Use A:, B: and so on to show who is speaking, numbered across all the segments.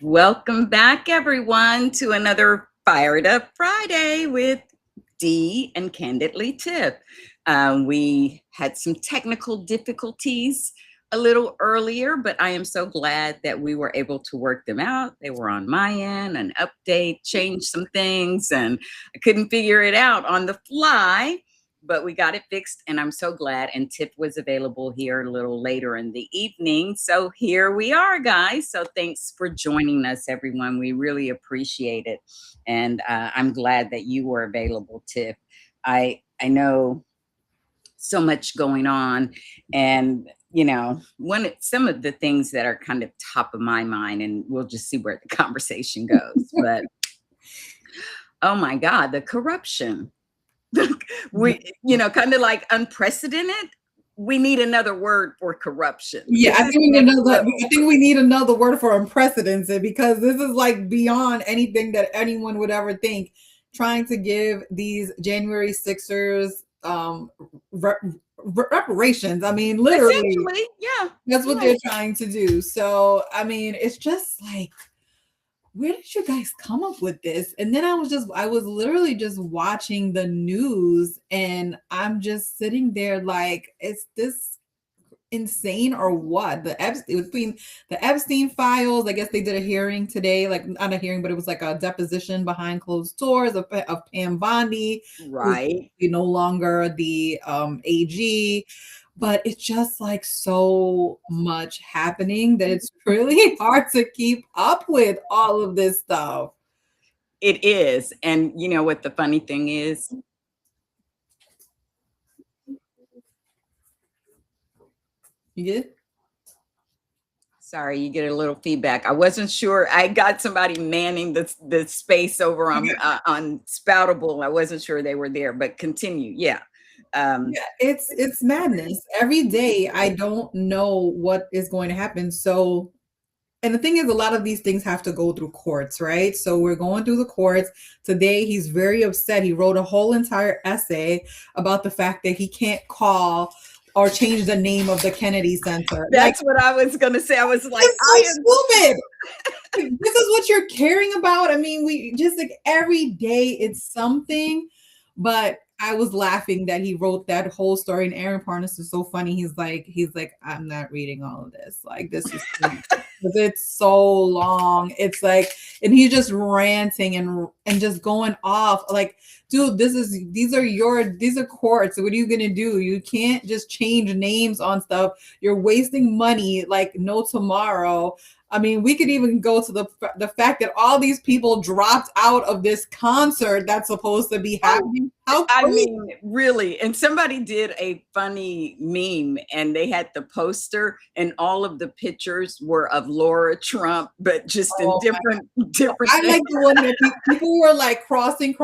A: Welcome back, everyone, to another Fired Up Friday with Dee and Candidly Tip. We had some technical difficulties a little earlier, but I am so glad that we were able to work them out. They were on my end, an update, changed some things, and I couldn't figure it out on the fly, but we got it fixed, and I'm so glad. And Tip was available here a little later in the evening. So here we are, guys. So thanks for joining us, everyone. We really appreciate it. And I'm glad that you were available, Tip. I know so much going on, and some of the things that are kind of top of my mind, and we'll just see where the conversation goes. But oh my God, the corruption. Kind of like unprecedented. We need another word for corruption.
B: Yeah, I think we need another word for unprecedented, because this is like beyond anything that anyone would ever think. Trying to give these January 6ers reparations. I mean, literally,
A: yeah,
B: that's what they're trying to do. So, I mean, it's just like, where did you guys come up with this? And then I was literally just watching the news, and I'm just sitting there like, is this insane or what? Between the Epstein files, I guess they did a hearing today, like not a hearing, but it was like a deposition behind closed doors of Pam Bondi,
A: right?
B: who's no longer the AG. But it's just like so much happening that it's really hard to keep up with all of this stuff.
A: It is. And you know what the funny thing is?
B: You get it?
A: Sorry, you get a little feedback. I wasn't sure. I got somebody manning the space over on Spoutable. I wasn't sure they were there, but continue. Yeah.
B: Yeah, it's madness. Every day I don't know what is going to happen. So, and the thing is, a lot of these things have to go through courts, right? So we're going through the courts. Today he's very upset. He wrote a whole entire essay about the fact that he can't call or change the name of the Kennedy Center.
A: That's what I was going to say. I was like,
B: I am stupid. This is what you're caring about. I mean, we just like every day it's something. But I was laughing that he wrote that whole story, and Aaron Parnas is so funny. He's like, I'm not reading all of this. Like, this is because it's so long. It's like, and he's just ranting and just going off. Like, dude, these are courts. What are you gonna do? You can't just change names on stuff. You're wasting money like no tomorrow. I mean, we could even go to the fact that all these people dropped out of this concert that's supposed to be happening.
A: I mean, really. And somebody did a funny meme, and they had the poster, and all of the pictures were of Laura Trump, but just in different.
B: I like the one that people were like crossing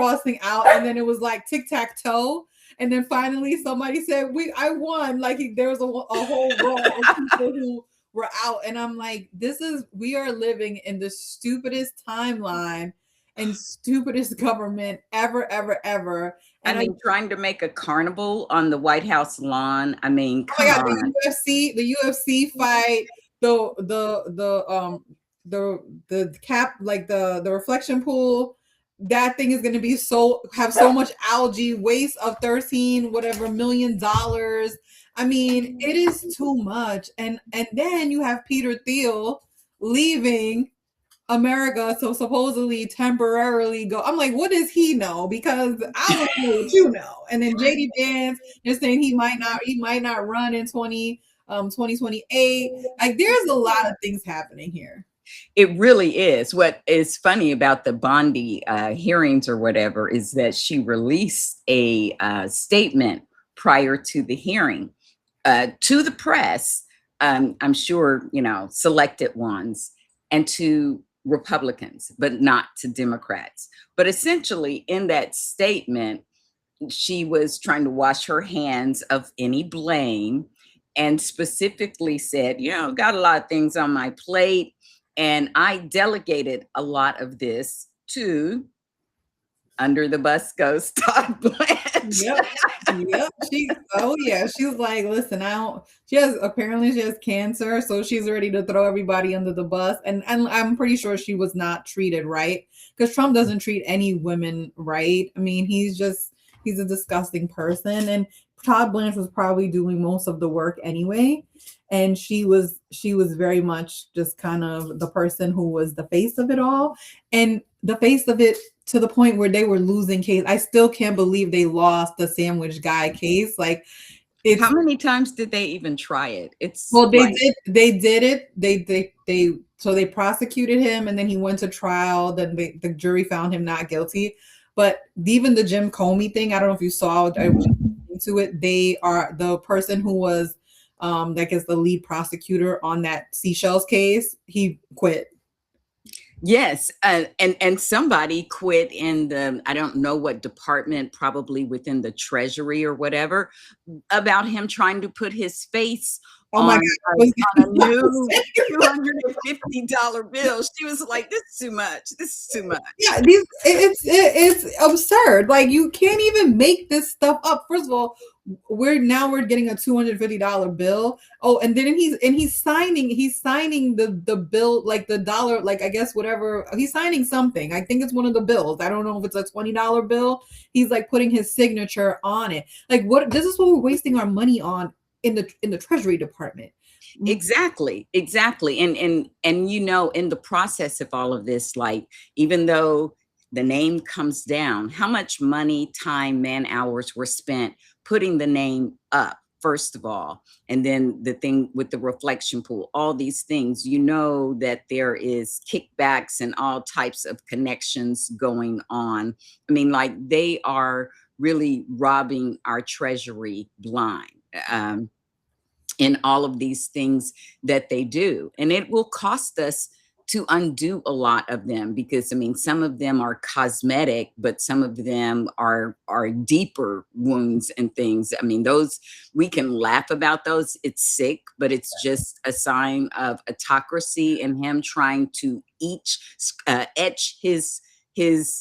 B: out, and then it was like tic-tac-toe. And then finally somebody said, I won. Like there was a whole row of people who were out, and I'm like, we are living in the stupidest timeline and stupidest government ever.
A: And I mean, trying to make a carnival on the White House lawn. I mean,
B: come on. The UFC fight, the cap, like the reflection pool, that thing is going to be have so much algae, waste of 13 whatever $million. I mean, it is too much. And then you have Peter Thiel leaving America, so supposedly temporarily go. I'm like, what does he know? Because I don't know what you know. And then JD Vance is saying he might not run in 2028. Like, there's a lot of things happening here.
A: It really is. What is funny about the Bondi hearings or whatever is that she released a statement prior to the hearing to the press. I'm sure, selected ones, and to Republicans, but not to Democrats. But essentially in that statement, she was trying to wash her hands of any blame, and specifically said, got a lot of things on my plate, and I delegated a lot of this to, under the bus goes Todd Bland.
B: Yep. Yep. Oh yeah, she's like, listen, I don't she has cancer, so she's ready to throw everybody under the bus. And I'm pretty sure she was not treated right because Trump doesn't treat any women right. I mean, he's a disgusting person. And Todd Blanche was probably doing most of the work anyway. And she was very much just kind of the person who was the face of it all. And the face of it to the point where they were losing case. I still can't believe they lost the sandwich guy case. Like it's
A: How many times did they even try it? It's
B: well,
A: like,
B: they did it. They so they prosecuted him and then he went to trial. Then the jury found him not guilty. But even the Jim Comey thing, I don't know if you saw I was into it. They are the person who was I guess the lead prosecutor on that Seashells case, he quit.
A: yes, and somebody quit in the, I don't know what department, probably within the Treasury or whatever, about him trying to put his face
B: Oh my
A: on
B: God.
A: a new $250 bill. She was like, "This is too much. This is too much."
B: Yeah, it's absurd. Like you can't even make this stuff up. First of all, we're getting a $250 bill. Oh, and then he's signing the bill, like the dollar, like I guess whatever he's signing something. I think it's one of the bills. I don't know if it's a $20 bill. He's like putting his signature on it. Like what? This is what we're wasting our money on in the Treasury Department.
A: Exactly, exactly. And in the process of all of this, like, even though the name comes down, how much money, time, man hours were spent putting the name up, first of all, and then the thing with the reflection pool, all these things, that there is kickbacks and all types of connections going on. I mean, like, they are really robbing our treasury blind. In all of these things that they do. And it will cost us to undo a lot of them because, I mean, some of them are cosmetic, but some of them are deeper wounds and things. I mean, those, we can laugh about those. It's sick, but it's just a sign of autocracy and him trying to etch his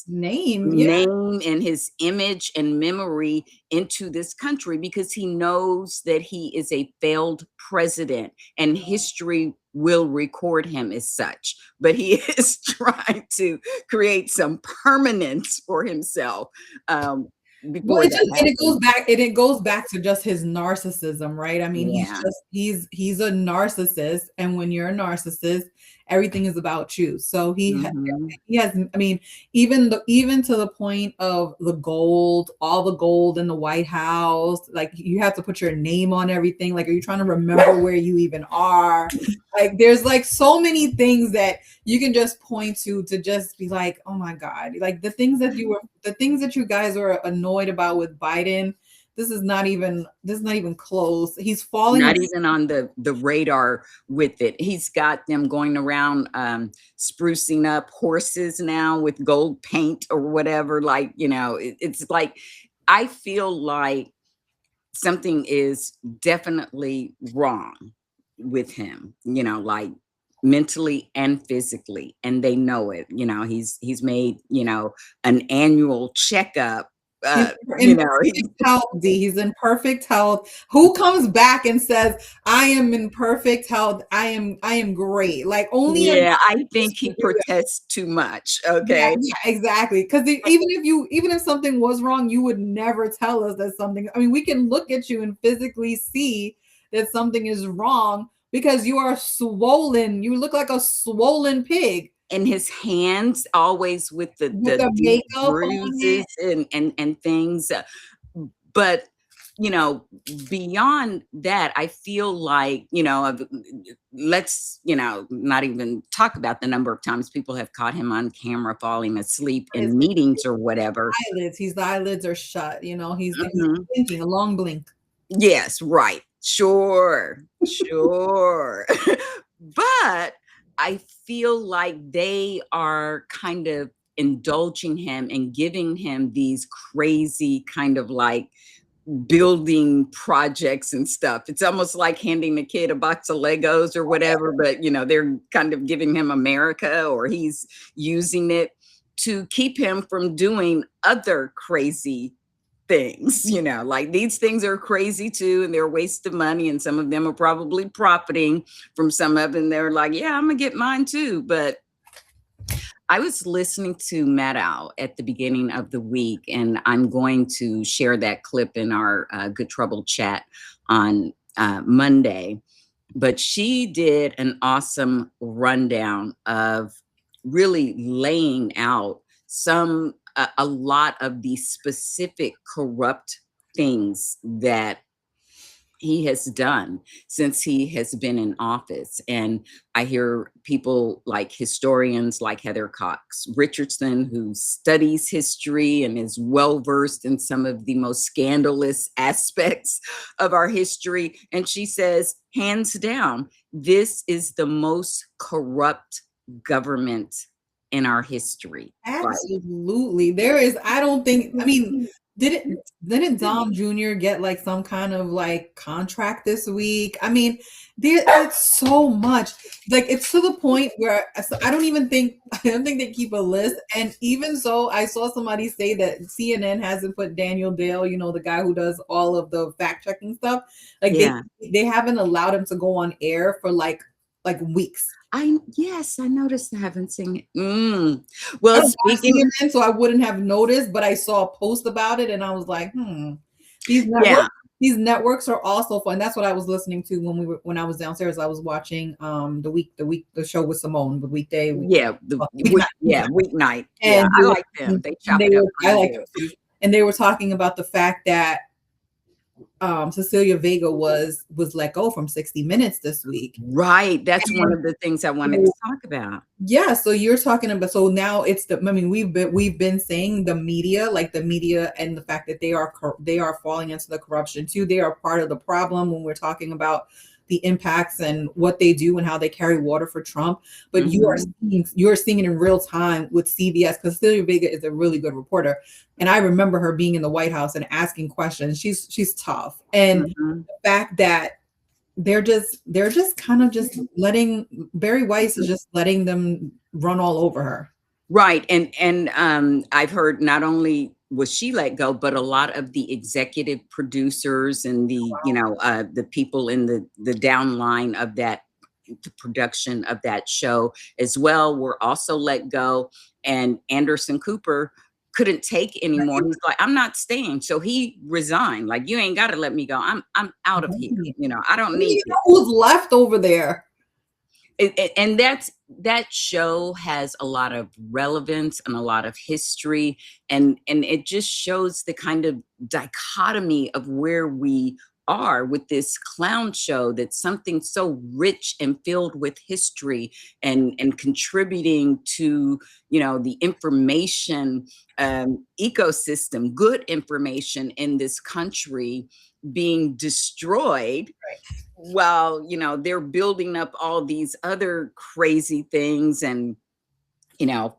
B: Name, yeah.
A: name and his image and memory into this country because he knows that he is a failed president and history will record him as such. But he is trying to create some permanence for himself
B: Well,
A: before that
B: and
A: happens.
B: it goes back to just his narcissism, right? I mean,
A: Yeah.
B: he's a narcissist, and when you're a narcissist, everything is about you. So
A: Mhm.
B: he has, I mean, even to the point of the gold, all the gold in the White House, like you have to put your name on everything. Like, are you trying to remember where you even are? Like, there's like so many things that you can just point to just be like, oh my God, like the things that you guys were annoyed about with Biden, this is not even close. He's falling
A: Not even on the radar with it. He's got them going around sprucing up horses now with gold paint or whatever. Like, it's like, I feel like something is definitely wrong with him, like mentally and physically, and they know it. He's made, an annual checkup.
B: He's in perfect health, D. He's in perfect health. Who comes back and says, I am in perfect health? I am great. Like only a
A: Yeah, I
B: narcissist
A: think
B: would
A: he
B: do that.
A: protests too much.
B: Yeah,
A: Okay.
B: yeah, exactly. Because even if something was wrong, you would never tell us that something. I mean, we can look at you and physically see that something is wrong because you are swollen. You look like a swollen pig
A: And his hands always with the
B: with
A: the
B: the
A: deep
B: makeup on
A: bruises
B: it.
A: and things. But you know, beyond that, I feel like, let's, not even talk about the number of times people have caught him on camera falling asleep
B: His
A: in meetings or whatever.
B: eyelids are shut. He's
A: Mhm.
B: blinking a long blink.
A: Yes, right. Sure, sure. But I feel like they are kind of indulging him and giving him these crazy kind of like building projects and stuff. It's almost like handing a kid a box of Legos or whatever, but they're kind of giving him America, or he's using it to keep him from doing other crazy things, like these things are crazy too, and they're a waste of money, and some of them are probably profiting from some of them. They're like, yeah, I'm gonna get mine too. But I was listening to Maddow at the beginning of the week, and I'm going to share that clip in our Good Trouble chat on Monday. But she did an awesome rundown of really laying out a lot of the specific corrupt things that he has done since he has been in office. And I hear people like historians like Heather Cox Richardson, who studies history and is well versed in some of the most scandalous aspects of our history. And she says, hands down, this is the most corrupt government in our history.
B: Absolutely. There is, I don't think, I mean, didn't Dom Jr. get like some kind of like contract this week? I mean, it's so much. Like it's to the point where I don't think they keep a list. And even so, I saw somebody say that CNN hasn't put Daniel Dale, the guy who does all of the fact checking stuff. Like they haven't allowed him to go on air for like weeks.
A: Yes, I noticed. I haven't seen it. Well, speaking
B: of, so I wouldn't have noticed, but I saw a post about it, and I was like, these networks are also fun. That's what I was listening to when I was downstairs. I was watching the show with Simone, the weekday.
A: Weeknight. And I like them. They chop it up.
B: I like them too. And they were talking about the fact that Cecilia Vega was let go from 60 Minutes this week.
A: Right. That's one of the things I wanted to talk about.
B: Yeah. So you're talking about, so now it's we've been saying the media and the fact that they are falling into the corruption too. They are part of the problem when we're talking about the impacts and what they do and how they carry water for Trump. But you're seeing it in real time with CBS, because Cecilia Vega is a really good reporter. And I remember her being in the White House and asking questions. She's tough. And the fact that they're just kind of just letting Barry Weiss is just letting them run all over her.
A: Right. And I've heard not only was she let go, but a lot of the executive producers and the people in the downline of that, the production of that show as well, were also let go. And Anderson Cooper couldn't take anymore. He's like, I'm not staying. So he resigned. Like, you ain't got to let me go. I'm out of here. I don't need
B: who's left over there.
A: And that show has a lot of relevance and a lot of history, and it just shows the kind of dichotomy of where we are with this clown show. That's something so rich and filled with history and contributing to the information ecosystem, good information in this country, being destroyed. While they're building up all these other crazy things, and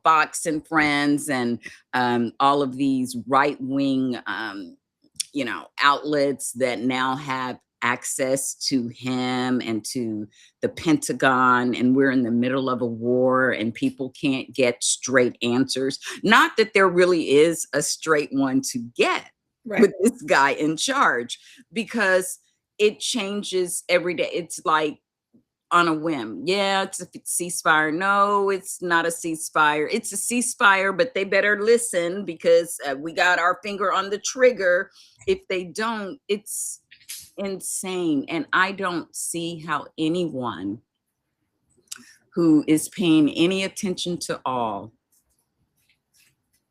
A: Fox and Friends and all of these right-wing outlets that now have access to him and to the Pentagon, and we're in the middle of a war and people can't get straight answers. Not that there really is a straight one to get with this guy in charge, because it changes every day. It's like on a whim. Yeah, it's a ceasefire. No, it's not a ceasefire. It's a ceasefire, but they better listen, because we got our finger on the trigger. If they don't, it's insane. And I don't see how anyone who is paying any attention to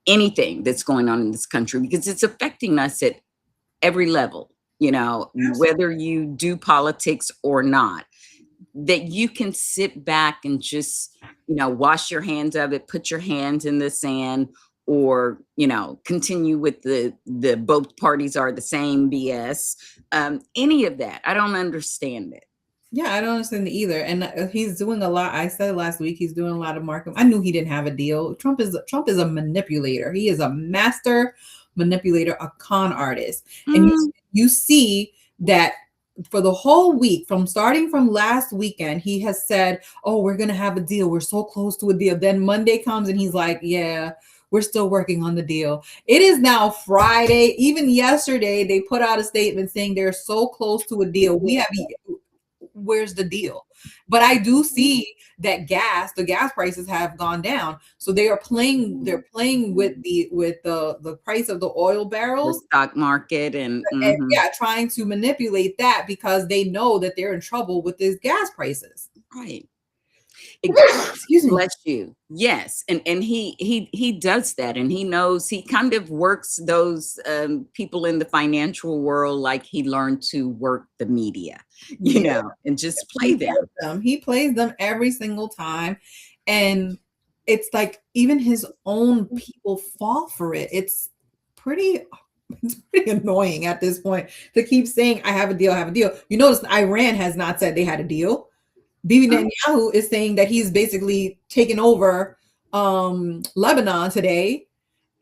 A: anything that's going on in this country, because it's affecting us at every level. Whether you do politics or not, that you can sit back and just, wash your hands of it, put your hands in the sand, or, continue with the both parties are the same BS. Any of that. I don't understand it.
B: Yeah, I don't understand it either. And he's doing a lot. I said last week, he's doing a lot of marketing. I knew he didn't have a deal. Trump is a manipulator. He is a master manipulator, a con artist. And you see that for the whole week, starting from last weekend, he has said, oh, we're going to have a deal. We're so close to a deal. Then Monday comes and he's like, yeah, we're still working on the deal. It is now Friday. Even yesterday, they put out a statement saying they're so close to a deal. Where's the deal? But I do see that the gas prices have gone down. So they're playing with the price of the oil
A: The
B: barrels,
A: stock market
B: and
A: mhm.
B: yeah, trying to manipulate that because they know that they're in trouble with these gas prices.
A: Right.
B: Excuse me.
A: Bless you. Yes, and he does that, and he knows he kind of works those people in the financial world like he learned to work the media,
B: Yeah,
A: and just play them.
B: he plays them every single time, and it's like even his own people fall for it. Pretty it's pretty annoying at this point to keep saying, I have a deal, I have a deal. You notice Iran has not said they had a deal. Bibi Netanyahu is saying that he's basically taken over Lebanon today.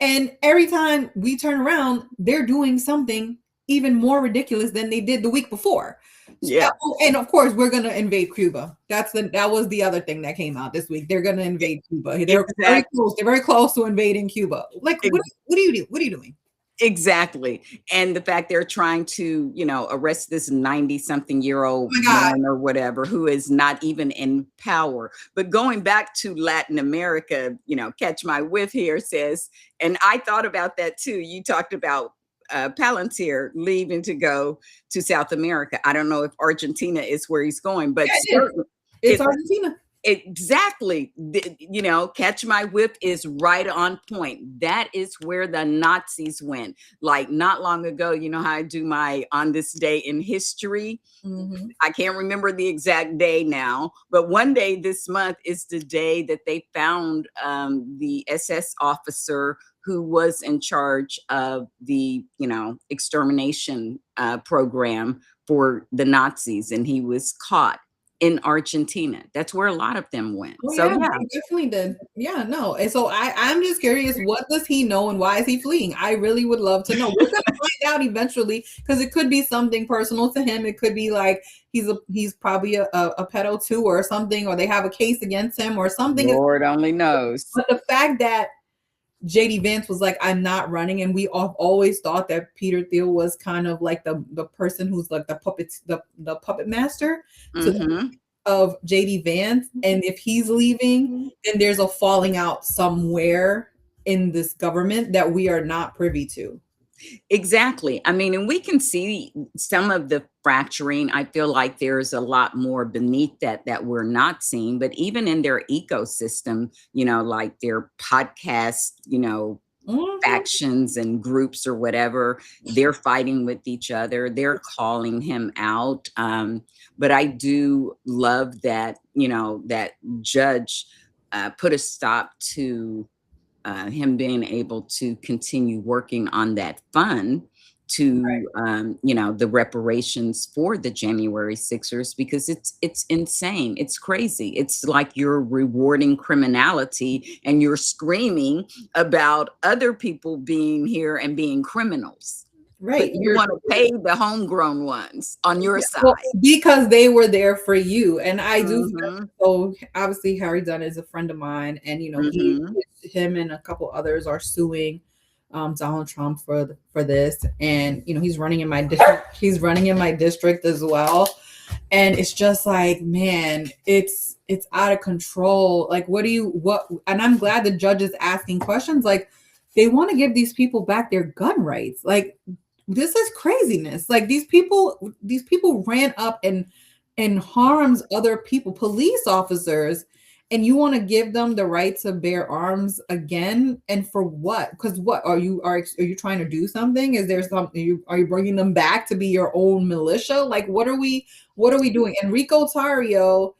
B: And every time we turn around, they're doing something even more ridiculous than they did the week before.
A: Yeah,
B: And of course, we're gonna invade Cuba. That was the other thing that came out this week. They're gonna invade Cuba. They're very
A: exactly.
B: close. They're very close to invading Cuba. Like, what do you do? What are you doing?
A: Exactly. And the fact they're trying to, arrest this 90-something-year-old
B: Oh my God.
A: man or whatever who is not even in power. But going back to Latin America, Catch My Whiff here says, and I thought about that too. You talked about Palantir leaving to go to South America. I don't know if Argentina is where he's going, but
B: Yeah, it's Argentina.
A: Exactly. Catch My Whip is right on point. That is where the Nazis went. Like not long ago, you know how I do my on this day in history?
B: Mhm.
A: I can't remember the exact day now, but one day this month is the day that they found the SS officer who was in charge of the, extermination program for the Nazis, and he was caught in Argentina. That's where a lot of them went.
B: Oh
A: So
B: yeah,
A: yeah,
B: they definitely did. Yeah, no. And so I'm just curious, what does he know and why is he fleeing? I really would love to know. We're gonna find out eventually because it could be something personal to him. It could be like he's probably a pedo too or something, or they have a case against him or something.
A: Lord only knows.
B: But the fact that JD Vance was like, I'm not running, and we always thought that Peter Thiel was kind of like the person who's like the puppet master to
A: Mhm.
B: of JD Vance. And if he's leaving, then there's a falling out somewhere in this government that we are not privy to.
A: Exactly. I mean, and we can see some of the fracturing. I feel like there's a lot more beneath that we're not seeing, but even in their ecosystem, like their podcast,
B: Mhm.
A: factions and groups or whatever, they're fighting with each other. They're calling him out. But I do love that, that judge put a stop to him being able to continue working on that fund to the reparations for the January Sixers, because it's insane. It's crazy. It's like you're rewarding criminality and you're screaming about other people being here and being criminals. But
B: Right.
A: you want to pay the homegrown ones on your
B: Well,
A: side.
B: because they were there for you. And I do
A: Hmm.
B: so obviously Harry Dunn is a friend of mine, and
A: Hmm.
B: him and a couple others are suing Donald Trump for this. And he's running in my district as well. And it's just like, man, it's out of control. Like, and I'm glad the judge is asking questions. Like, they want to give these people back their gun rights. Like, this is craziness. Like, these people ran up and harms other people, police officers, and you want to give them the right to bear arms again? And for what? Because what are you trying to do something? Is there something, are you bringing them back to be your own militia? Like, what are we doing? Enrico Tario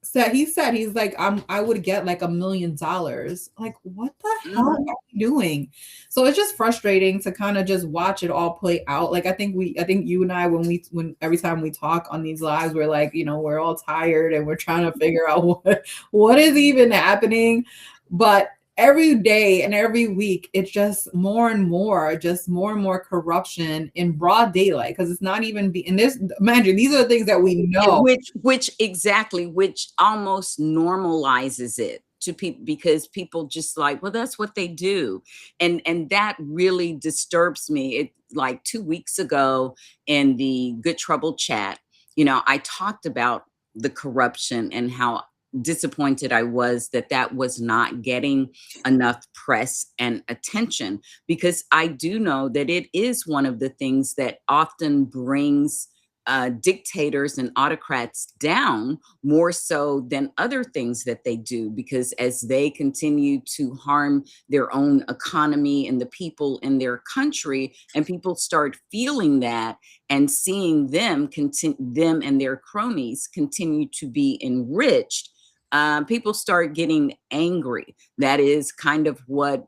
B: said he's like, I would get like $1 million. Like, what the hell are we doing? So it's just frustrating to kind of just watch it all play out. Like, I think you and I, when every time we talk on these lives, we're like, we're all tired and we're trying to figure out what is even happening. But every day and every week, it's just more and more corruption in broad daylight, because it's not even and this, imagine, these are the things that we know.
A: Which almost normalizes it. to people because people just like, well, that's what they do. And that really disturbs me. It like 2 weeks ago in the Good Trouble chat, I talked about the corruption and how disappointed I was that that was not getting enough press and attention, because I do know that it is one of the things that often brings dictators and autocrats down more so than other things that they do, because as they continue to harm their own economy and the people in their country, and people start feeling that and seeing them and their cronies continue to be enriched, people start getting angry. That is kind of what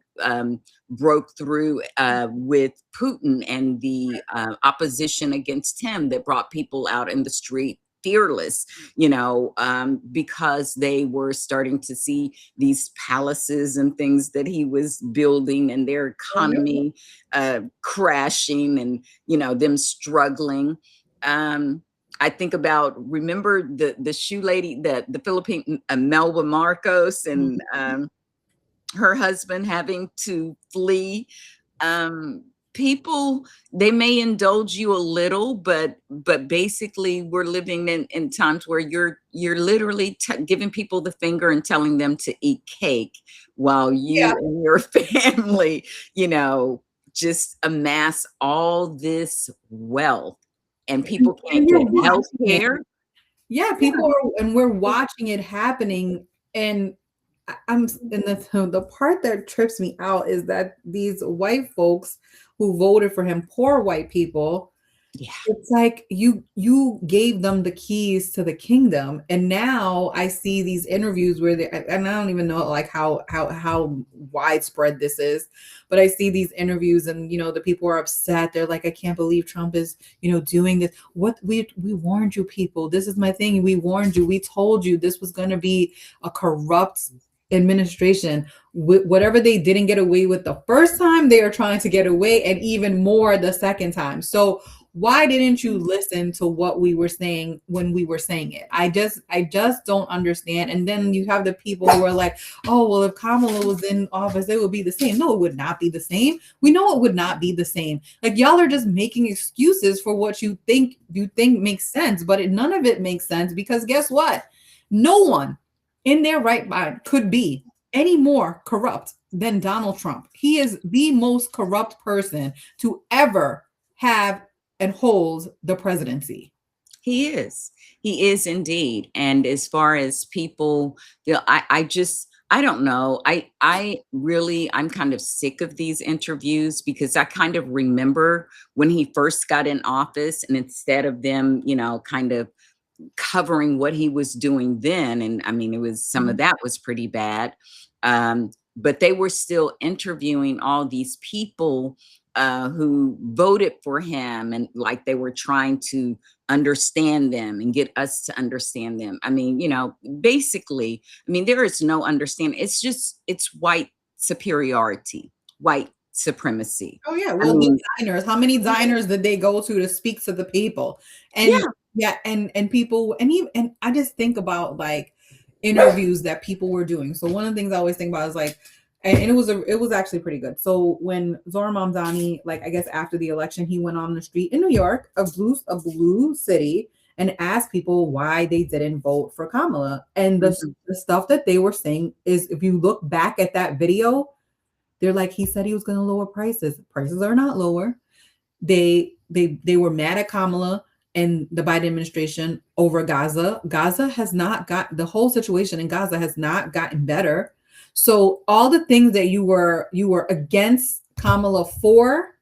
A: broke through with Putin and the opposition against him, that brought people out in the street fearless, because they were starting to see these palaces and things that he was building, and their economy crashing, and them struggling. I think about, remember the shoe lady, the Philippine Melba Marcos, and her husband having to flee. People, they may indulge you a little, but basically we're living in times where you're literally giving people the finger and telling them to eat cake, while you and your family, just amass all this wealth, and people can't get health care.
B: Yeah, people are, and we're watching it happening. And the part that trips me out is that these white folks who voted for him, poor white people, it's like you gave them the keys to the kingdom. And now I see these interviews where and I don't even know like how widespread this is, but I see these interviews, and the people are upset. They're like, I can't believe Trump is doing this. What we warned you, people. This is my thing. We warned you. We told you this was going to be a corrupt administration. Whatever they didn't get away with the first time, they are trying to get away, and even more the second time. So why didn't you listen to what we were saying when we were saying it? I just don't understand. And then you have the people who are like, oh, well, if Kamala was in office, it would be the same. No, it would not be the same. We know it would not be the same. Like, y'all are just making excuses for what you think makes sense, but none of it makes sense, because guess what? No one in their right mind could be any more corrupt than Donald Trump. He is the most corrupt person to ever have and hold the presidency.
A: He is indeed. And as far as people, I don't know. I'm kind of sick of these interviews, because I kind of remember when he first got in office, and instead of them, kind of covering what he was doing then, and I mean, it was some of that was pretty bad, but they were still interviewing all these people who voted for him, and like they were trying to understand them and get us to understand them. I mean, basically, I mean, there is no understanding. It's white superiority, white supremacy.
B: Oh yeah, well, the diners. How many diners did they go to speak to the people? And and people, and I just think about like interviews that people were doing. So one of the things I always think about is like, and it was actually pretty good. So when Zohran Mamdani, like I guess after the election, he went on the street in New York, a blue city, and asked people why they didn't vote for Kamala. And the stuff that they were saying is, if you look back at that video, they're like, he said he was going to lower prices. Prices are not lower. They were mad at Kamala and the Biden administration over Gaza. Gaza has not got, the whole situation in Gaza has not gotten better. So all the things that you were against Kamala for,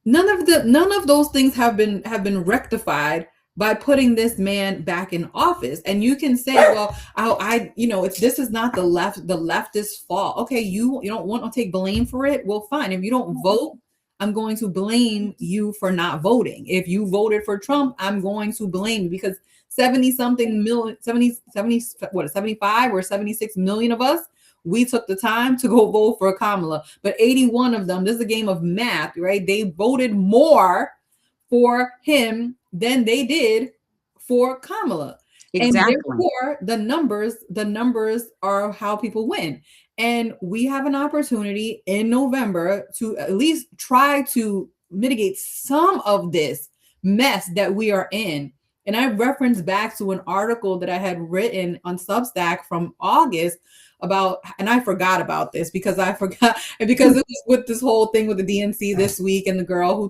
B: none of those things have been rectified by putting this man back in office. And you can say, well, this is not the leftist fault. Okay, you don't want to take blame for it. Well, fine. If you don't vote, I'm going to blame you for not voting. If you voted for Trump, I'm going to blame you, because 75 or 76 million of us, we took the time to go vote for Kamala. But 81 of them, this is a game of math, right? They voted more for him than they did for Kamala. And
A: Exactly.
B: therefore, the numbers are how people win. And we have an opportunity in November to at least try to mitigate some of this mess that we are in. And I referenced back to an article that I had written on Substack from August about, and I forgot about this because I forgot, and because it was with this whole thing with the DNC this week and the girl who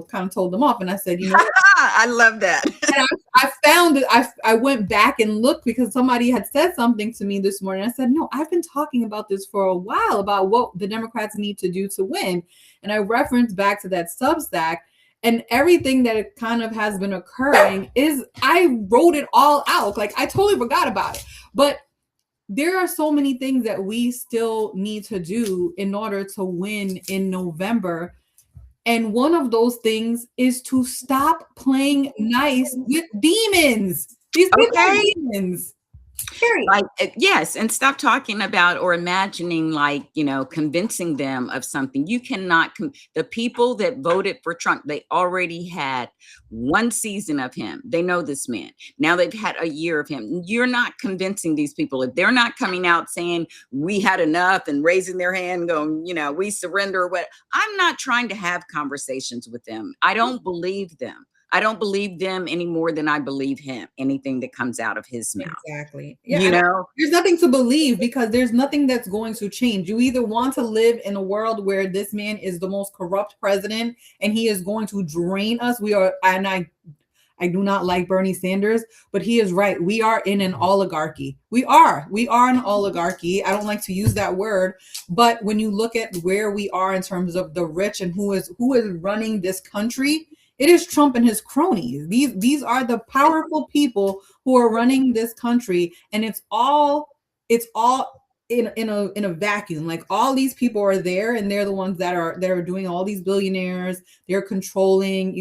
B: kind of told them off. And I said, you know,
A: I love that.
B: and I found it. I went back and looked because somebody had said something to me this morning. I said, no, I've been talking about this for a while about what the Democrats need to do to win. And I referenced back to that Substack, and everything that it kind of has been occurring is I wrote it all out. Like I totally forgot about it. But there are so many things that we still need to do in order to win in November. And one of those things is to stop playing nice with demons. These people are
A: Okay.
B: demons. Period.
A: Like, yes, and stop talking about or imagining, like, convincing them of something. You cannot, the people that voted for Trump, they already had one season of him. They know this man. Now they've had a year of him. You're not convincing these people. If they're not coming out saying we had enough and raising their hand going, we surrender or what. I'm not trying to have conversations with them. I don't believe them. I don't believe them any more than I believe him, anything that comes out of his mouth.
B: Exactly.
A: Yeah,
B: there's nothing to believe because there's nothing that's going to change. You either want to live in a world where this man is the most corrupt president and he is going to drain us. I do not like Bernie Sanders, but he is right. We are in an oligarchy. We are an oligarchy. I don't like to use that word, but when you look at where we are in terms of the rich and who is running this country, it is Trump and his cronies. These are the powerful people who are running this country, and it's all in a vacuum. Like all these people are there, and they're the ones that are doing all these billionaires. They're controlling.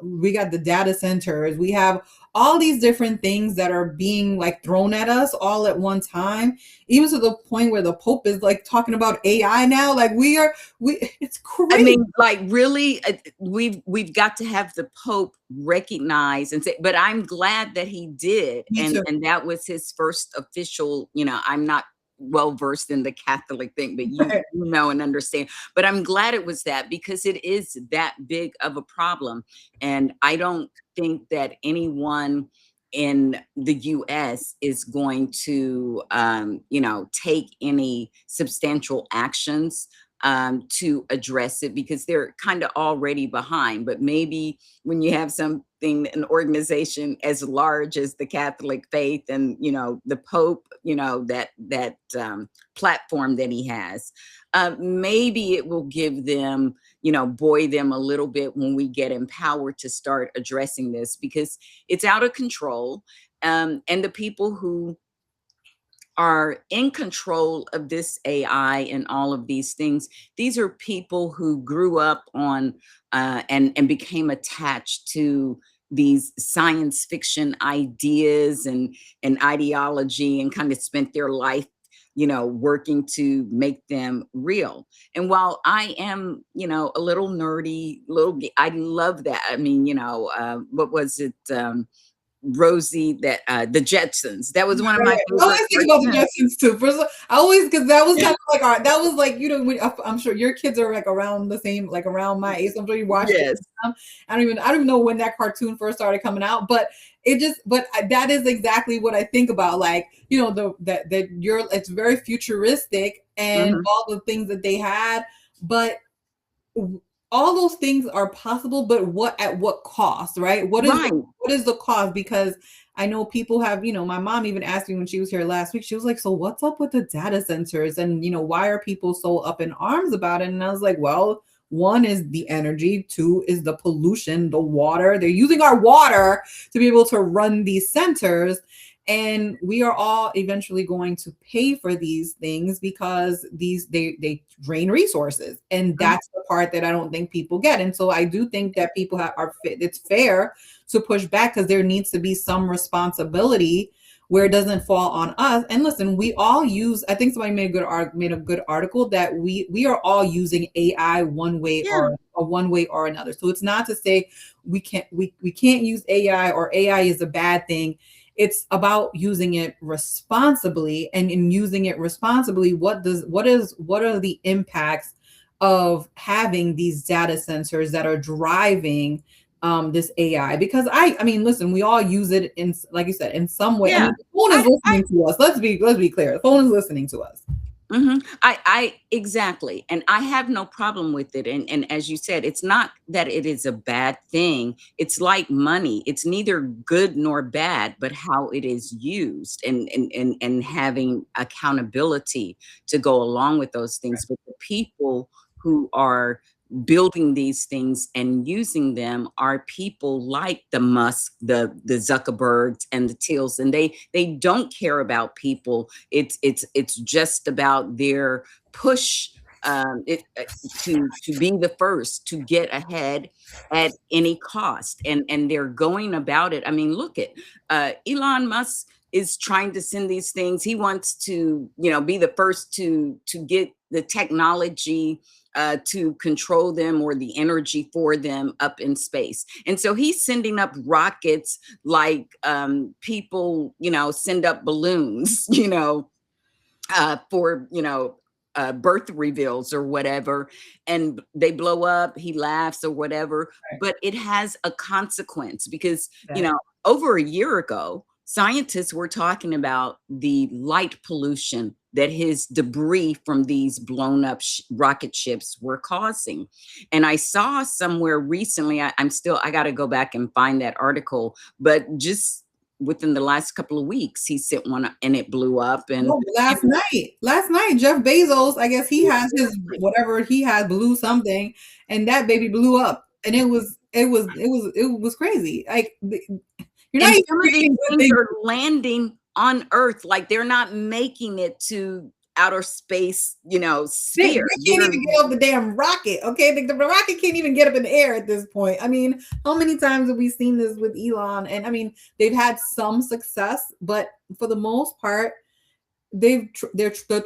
B: We got the data centers. We have all these different things that are being like thrown at us all at one time, even to the point where the Pope is like talking about AI now. Like it's crazy.
A: I mean, like really, we've got to have the Pope recognize and say, but I'm glad that he did. And that was his first official, I'm not well versed in the Catholic thing, but you know and understand. But I'm glad it was that, because it is that big of a problem. And I don't think that anyone in the US is going to take any substantial actions to address it, because they're kind of already behind. But maybe when you have an organization as large as the Catholic faith and, the Pope, that platform that he has, maybe it will give them, buoy them a little bit when we get empowered to start addressing this, because it's out of control. And the people who are in control of this AI and all of these things, these are people who grew up on and became attached to these science fiction ideas and ideology, and kind of spent their life working to make them real. And while I am a little nerdy, I love that. I mean, what was it, Rosie, that the Jetsons, that was one of my favorite.
B: I always think about the Jetsons too. Because that was kind of like that was like, I'm sure your kids are like around the same, like around my age. I'm sure you watched it. I don't even know when that cartoon first started coming out, but that is exactly what I think about. Like, it's very futuristic and all the things that they had, but all those things are possible, but at what cost, right? What is the cost? Because I know people have, my mom even asked me when she was here last week, she was like, so what's up with the data centers? And, why are people so up in arms about it? And I was like, well, one is the energy, two is the pollution, the water. They're using our water to be able to run these centers. And we are all eventually going to pay for these things because they drain resources. And that's the part that I don't think people get. And so I do think that people it's fair to push back, because there needs to be some responsibility where it doesn't fall on us. And listen, we all I think somebody made a good article that we are all using AI one way or another. So it's not to say we can't use AI or AI is a bad thing. it's about using it responsibly, and in using it responsibly, what are the impacts of having these data sensors that are driving this AI? Because I mean, listen, we all use it in, like you said, in some way. I
A: Yeah.
B: mean, the phone is
A: I
B: listening to us. Let's be clear. The phone is listening to us.
A: I exactly, and I have no problem with it. And as you said, it's not that it is a bad thing. It's like money. It's neither good nor bad, but how it is used, and having accountability to go along with those things. But the people who are building these things and using them are people like the Musk, the Zuckerbergs, and the Tills, and they don't care about people. It's just about their push, to be the first, to get ahead at any cost, and they're going about it. I mean, look at Elon Musk is trying to send these things. He wants to, be the first to get the technology to control them, or the energy for them, up in space. And so he's sending up rockets like people, send up balloons, for, birth reveals or whatever, and they blow up, he laughs or whatever.
B: Right.
A: But it has a consequence, because,
B: Yeah.
A: over a year ago, scientists were talking about the light pollution that his debris from these blown up rocket ships were causing. And I saw somewhere recently, I got to go back and find that article, but just within the last couple of weeks, he sent one and it blew up. And
B: No, last night, Jeff Bezos, I guess he has his whatever he had blew something, and that baby blew up, and it was crazy. Like you're not
A: and
B: even
A: some of these
B: creating good
A: things
B: things.
A: are landing on Earth, like they're not making it to outer space,
B: They
A: sphere.
B: can't even get off the damn rocket. Okay, the rocket can't even get up in the air at this point. I mean, how many times have we seen this with Elon? And I mean, they've had some success, but for the most part, the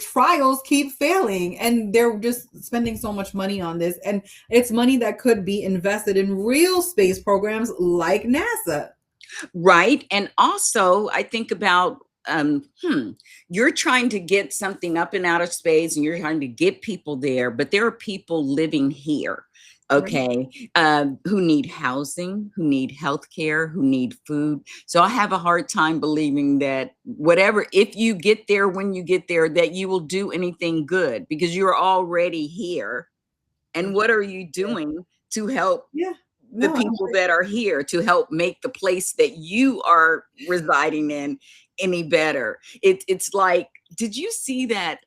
B: trials keep failing, and they're just spending so much money on this, and it's money that could be invested in real space programs like NASA.
A: Right. And also, I think about, you're trying to get something up in outer space, and you're trying to get people there, but there are people living here,
B: Right.
A: okay, who need housing, who need healthcare, who need food. So I have a hard time believing that whatever, if you get there, when you get there, that you will do anything good, because you're already here. And what are you
B: Yeah.
A: doing to help
B: Yeah.
A: the
B: No, I
A: people that are here, to help make the place that you are residing in any better? It's like, did you see that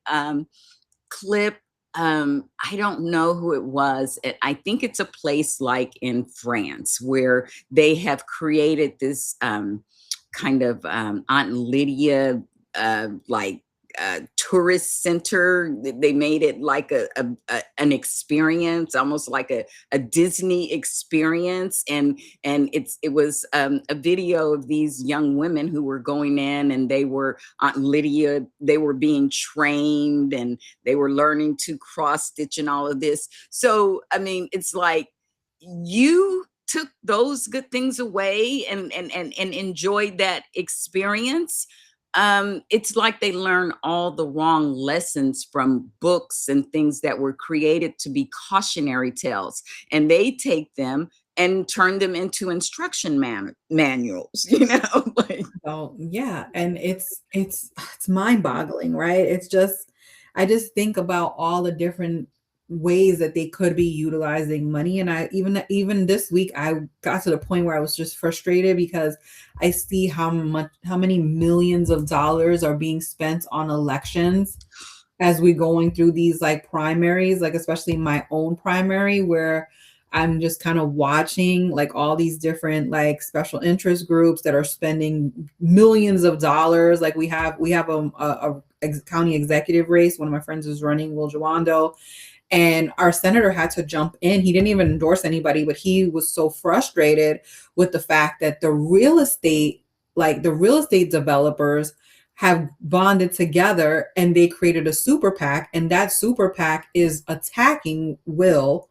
A: clip? I don't know who it was. I think it's a place like in France, where they have created this kind of Aunt Lydia, like tourist center. They made it like an experience, almost like a Disney experience. And it was a video of these young women who were going in, and they were Aunt Lydia. They were being trained, and they were learning to cross stitch and all of this. So I mean, it's like, you took those good things away, and enjoyed that experience. It's like they learn all the wrong lessons from books and things that were created to be cautionary tales, and they take them and turn them into instruction manuals, like.
B: so yeah, and it's mind-boggling, right? It's just I just think about all the different ways that they could be utilizing money, and I even this week I got to the point where I was just frustrated because I see how many millions of dollars are being spent on elections as we going through these like primaries, like especially my own primary, where I'm just kind of watching like all these different like special interest groups that are spending millions of dollars. Like we have a county executive race. One of my friends is running, Will Jawando, and our senator had to jump in. He didn't even endorse anybody, but he was so frustrated with the fact that the real estate developers have bonded together and they created a super PAC, and that super PAC is attacking Will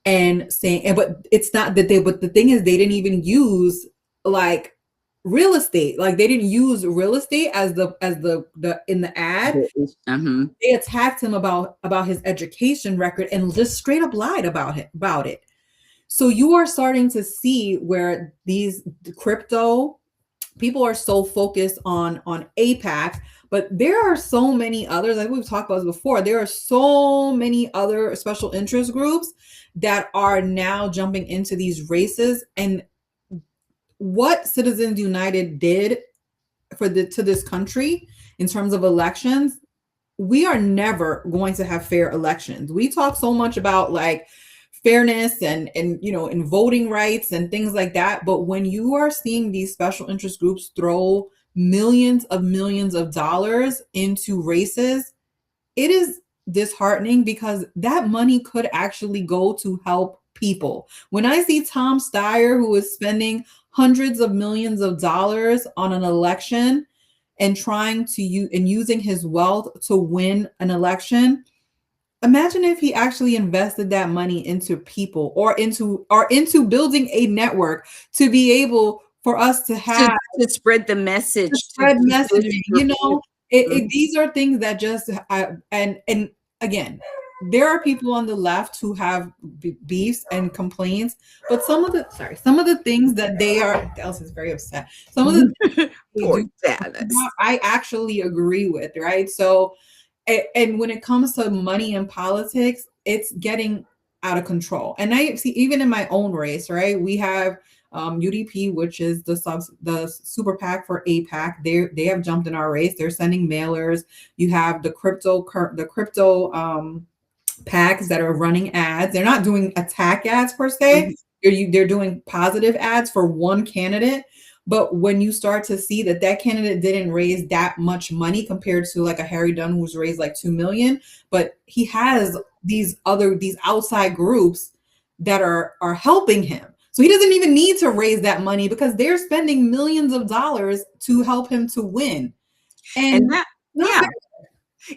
B: and saying, but it's not that but the thing is, they didn't even use like real estate. Like they didn't use real estate as the in the ad.
A: Uh-huh.
B: They attacked him about his education record and just straight up lied about it. So you are starting to see where these crypto people are so focused on APAC, but there are so many others, like we've talked about this before. There are so many other special interest groups that are now jumping into these races. And what Citizens United did to this country in terms of elections, we are never going to have fair elections. We talk so much about like fairness and and voting rights and things like that, but when you are seeing these special interest groups throw millions of dollars into races, it is disheartening because that money could actually go to help people. When I see Tom Steyer, who is spending hundreds of millions of dollars on an election and trying to use and using his wealth to win an election, imagine if he actually invested that money into people or into building a network to be able for us to have
A: to spread the message,
B: to spread messaging.
A: Mhm.
B: These are things that just and again, there are people on the left who have beefs and complaints, but some of the things that they are, Dallas is very upset. Some of the things they
A: Poor
B: do,
A: Dallas.
B: I actually agree with, right? So, and when it comes to money and politics, it's getting out of control. And I see even in my own race, right? We have UDP, which is the super PAC for APAC. They have jumped in our race. They're sending mailers. You have the crypto PACs that are running ads. They're not doing attack ads per se. They're doing positive ads for one candidate. But when you start to see that candidate didn't raise that much money compared to like a Harry Dunn who's raised like 2 million, but he has these outside groups that are helping him. So he doesn't even need to raise that money because they're spending millions of dollars to help him to win.
A: And that, yeah,
B: fair.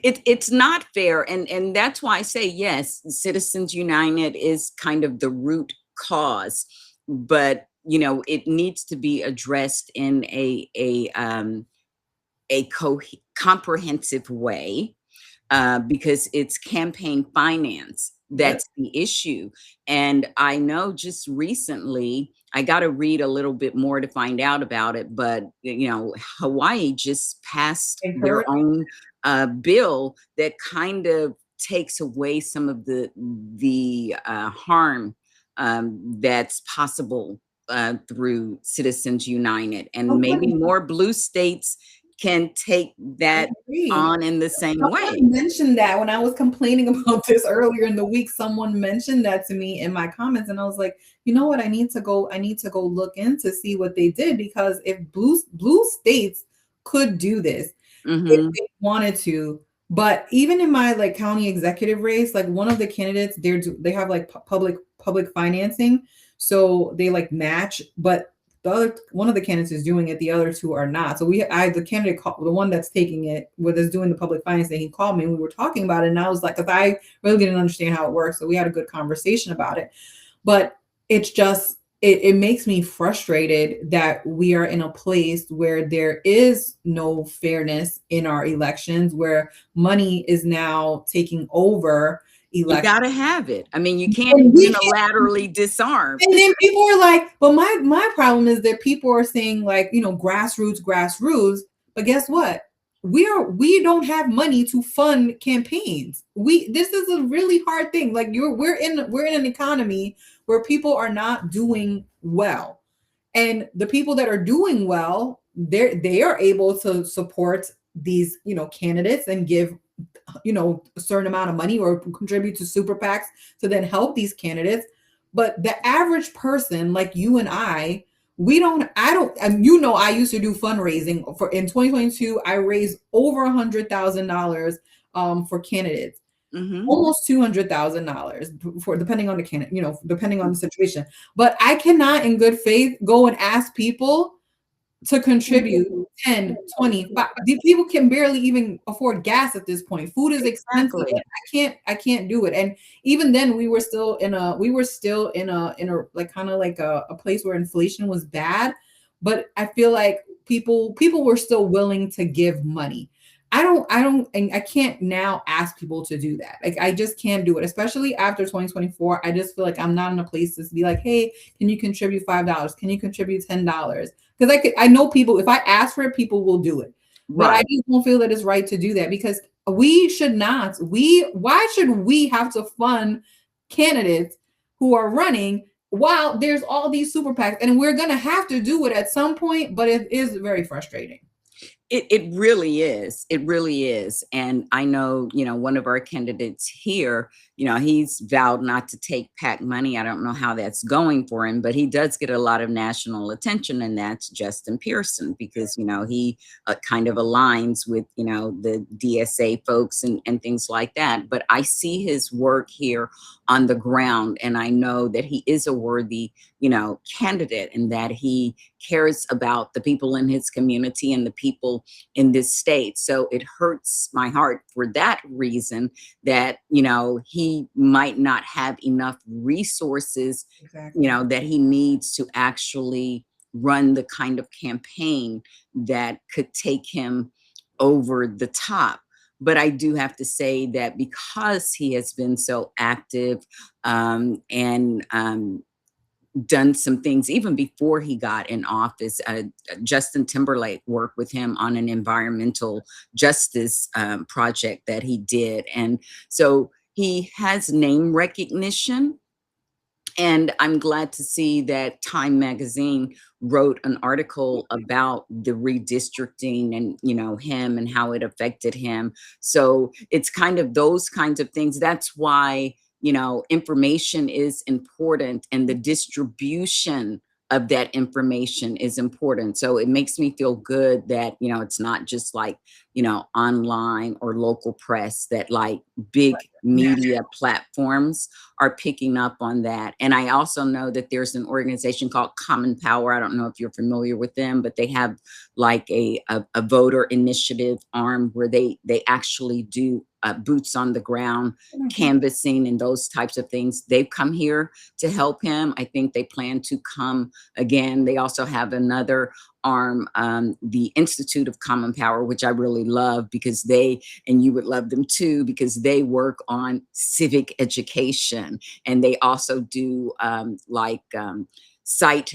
A: it's not fair. And that's why I say, yes, Citizens United is kind of the root cause, but it needs to be addressed in a comprehensive way, because it's campaign finance that's the issue. And I know just recently, I got to read a little bit more to find out about it, but Hawaii just passed their own bill that kind of takes away some of the harm that's possible through Citizens United, and maybe more blue states can take that on in the same way.
B: I mentioned that when I was complaining about this earlier in the week, someone mentioned that to me in my comments, and I was like, you know what? I need to go look in to see what they did, because if blue states could do this if they wanted to. But even in my like county executive race, like one of the candidates, they have like public financing, so they like match, but one of the candidates is doing it, the other two are not. So the candidate the one that's taking it, is doing the public financing, he called me and we were talking about it, and I was like, because I really didn't understand how it works, so we had a good conversation about it. But it's just it makes me frustrated that we are in a place where there is no fairness in our elections, where money is now taking over elections.
A: You gotta have it. I mean, you can't unilaterally disarm.
B: And then people are like, but my problem is that people are saying like, grassroots. But guess what? We don't have money to fund campaigns. This is a really hard thing. Like we're in an economy where people are not doing well. And the people that are doing well, they are able to support these, candidates and give a certain amount of money or contribute to super PACs to then help these candidates. But the average person like you and I don't, I used to do fundraising in 2022. I raised over $100,000 for candidates, almost $200,000 for, depending on the candidate, depending on the situation. But I cannot in good faith go and ask people to contribute 10, 20. These people can barely even afford gas at this point. Food is expensive. I can't do it. And even then we were still in a like kind of like a place where inflation was bad. but I feel like people were still willing to give money. And I can't now ask people to do that. Like I just can't do it, especially after 2024. I just feel like I'm not in a place to be like, hey, can you contribute $5? Can you contribute $10? Because I know people, if I ask for it, people will do it. But I
A: Right.
B: just don't feel that it's right to do that because we should not. Why should we have to fund candidates who are running while there's all these super PACs? And we're gonna have to do it at some point, but it is very frustrating.
A: It really is. It really is. And I know, one of our candidates here, he's vowed not to take PAC money. I don't know how that's going for him, but he does get a lot of national attention, and that's Justin Pearson because, he kind of aligns with, the DSA folks and things like that. But I see his work here on the ground, and I know that he is a worthy, candidate and that he cares about the people in his community and the people in this state. So it hurts my heart for that reason that, he might not have enough resources,
B: Exactly.
A: that he needs to actually run the kind of campaign that could take him over the top. But I do have to say that because he has been so active and done some things even before he got in office. Justin Timberlake worked with him on an environmental justice project that he did. And so he has name recognition. And I'm glad to see that Time Magazine wrote an article about the redistricting and, him and how it affected him. So it's kind of those kinds of things. That's why, information is important and the distribution of that information is important. So it makes me feel good that, it's not just like, online or local press, that like big media platforms are picking up on that. And I also know that there's an organization called Common Power. I don't know if you're familiar with them, but they have like a voter initiative arm where they actually do boots on the ground canvassing and those types of things. They've come here to help him. I think they plan to come again. They also have another arm, the Institute of Common Power, which I really love because and you would love them too, because they work on civic education. And they also do site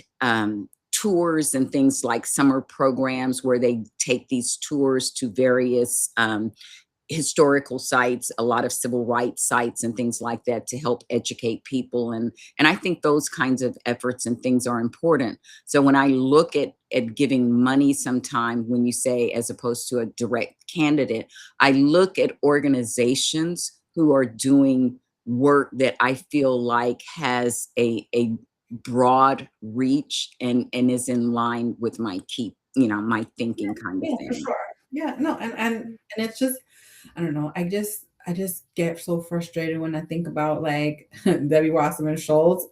A: tours and things like summer programs where they take these tours to various historical sites, a lot of civil rights sites and things like that to help educate people. And I think those kinds of efforts and things are important. So when I look at giving money sometime, when you say as opposed to a direct candidate, I look at organizations who are doing work that I feel like has a broad reach and is in line with my my thinking kind of
B: For
A: thing.
B: sure. Yeah, no, and it's just, I don't know. I just get so frustrated when I think about like Debbie Wasserman Schultz.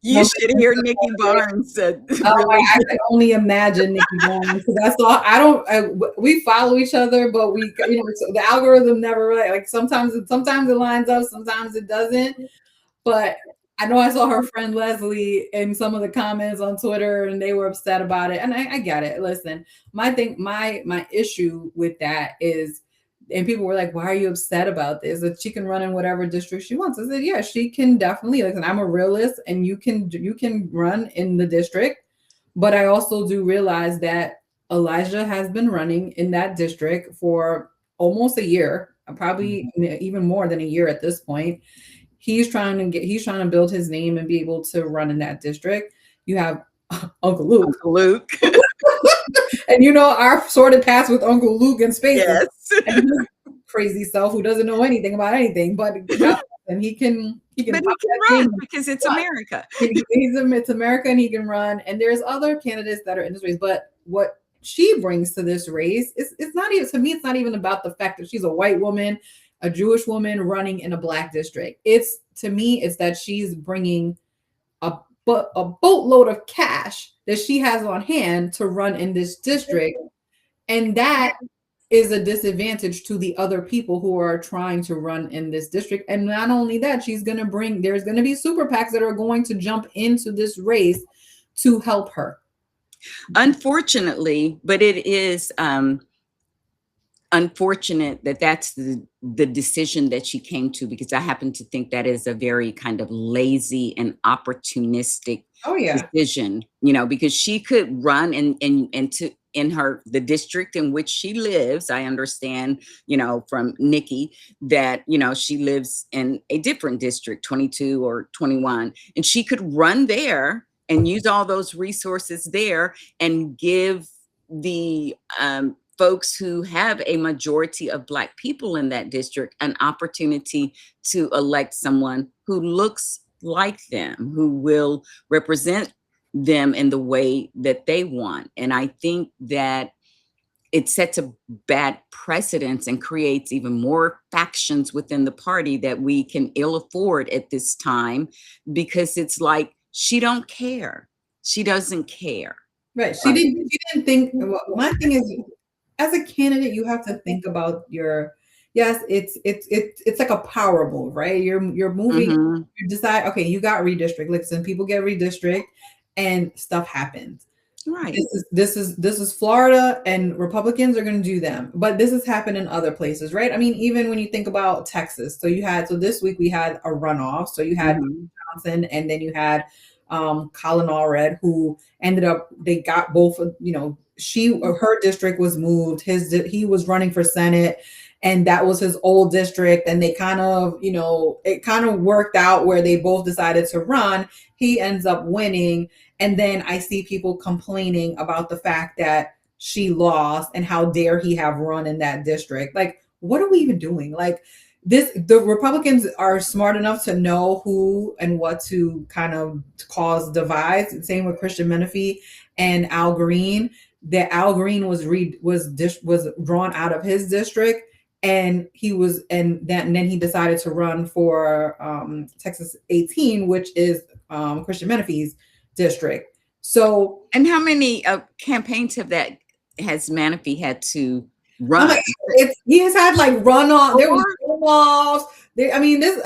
A: You should hear Nikki Barnes said
B: Oh,
A: really
B: I can only imagine Nikki Barnes because that's all. We follow each other, but so the algorithm never really like. Sometimes it lines up, sometimes it doesn't. But I know I saw her friend Leslie in some of the comments on Twitter, and they were upset about it. And I get it. Listen, my issue with that is, and people were like, "Why are you upset about this? That she can run in whatever district she wants." I said, "Yeah, she can definitely." Listen, I'm a realist, and you can run in the district, but I also do realize that Elijah has been running in that district for almost a year, probably even more than a year at this point. He's trying to build his name and be able to run in that district. You have Uncle Luke.
A: Uncle Luke.
B: And our sordid past with Uncle Luke and space.
A: Yes.
B: And his crazy self who doesn't know anything about anything, but and he can
A: But he can run because it's America.
B: It's America and he can run. And there's other candidates that are in this race, but what she brings to this race it's not even, to me, it's not even about the fact that she's a white woman, a Jewish woman running in a black district. To me, it's that she's bringing a boatload of cash that she has on hand to run in this district. And that is a disadvantage to the other people who are trying to run in this district. And not only that, there's going to be super PACs that are going to jump into this race to help her.
A: Unfortunately, but it is unfortunate that that's the decision that she came to, because I happen to think that is a very kind of lazy and opportunistic
B: Oh yeah.
A: decision, because she could run and to in the district in which she lives. I understand, from Nikki that, she lives in a different district, 22 or 21, and she could run there and use all those resources there and give the folks who have a majority of Black people in that district an opportunity to elect someone who looks like them, who will represent them in the way that they want. And I think that it sets a bad precedence and creates even more factions within the party that we can ill afford at this time, because it's like she don't care. She doesn't care.
B: Right. She didn't think. Well, my thing is, as a candidate, you have to think about your. Yes, it's like a power move, right? You're moving.
A: Mhm.
B: You decide. Okay, you got redistrict. Listen, people get redistrict, and stuff happens.
A: Right.
B: This is Florida, and Republicans are going to do them, but this has happened in other places, right? I mean, even when you think about Texas, so this week we had a runoff. So you had Johnson, and then you had Colin Allred, who ended up, they got both, her district was moved. He was running for Senate, and that was his old district. And they kind of, it kind of worked out where they both decided to run. He ends up winning. And then I see people complaining about the fact that she lost and how dare he have run in that district. Like, what are we even doing? Like, the Republicans are smart enough to know who and what to kind of cause divides. Same with Christian Menefee and Al Green. That Al Green was drawn out of his district, and then he decided to run for Texas 18, which is Christian Menefee's district. So,
A: and how many campaigns has Menefee had to run?
B: He has had like runoff. There was runoffs.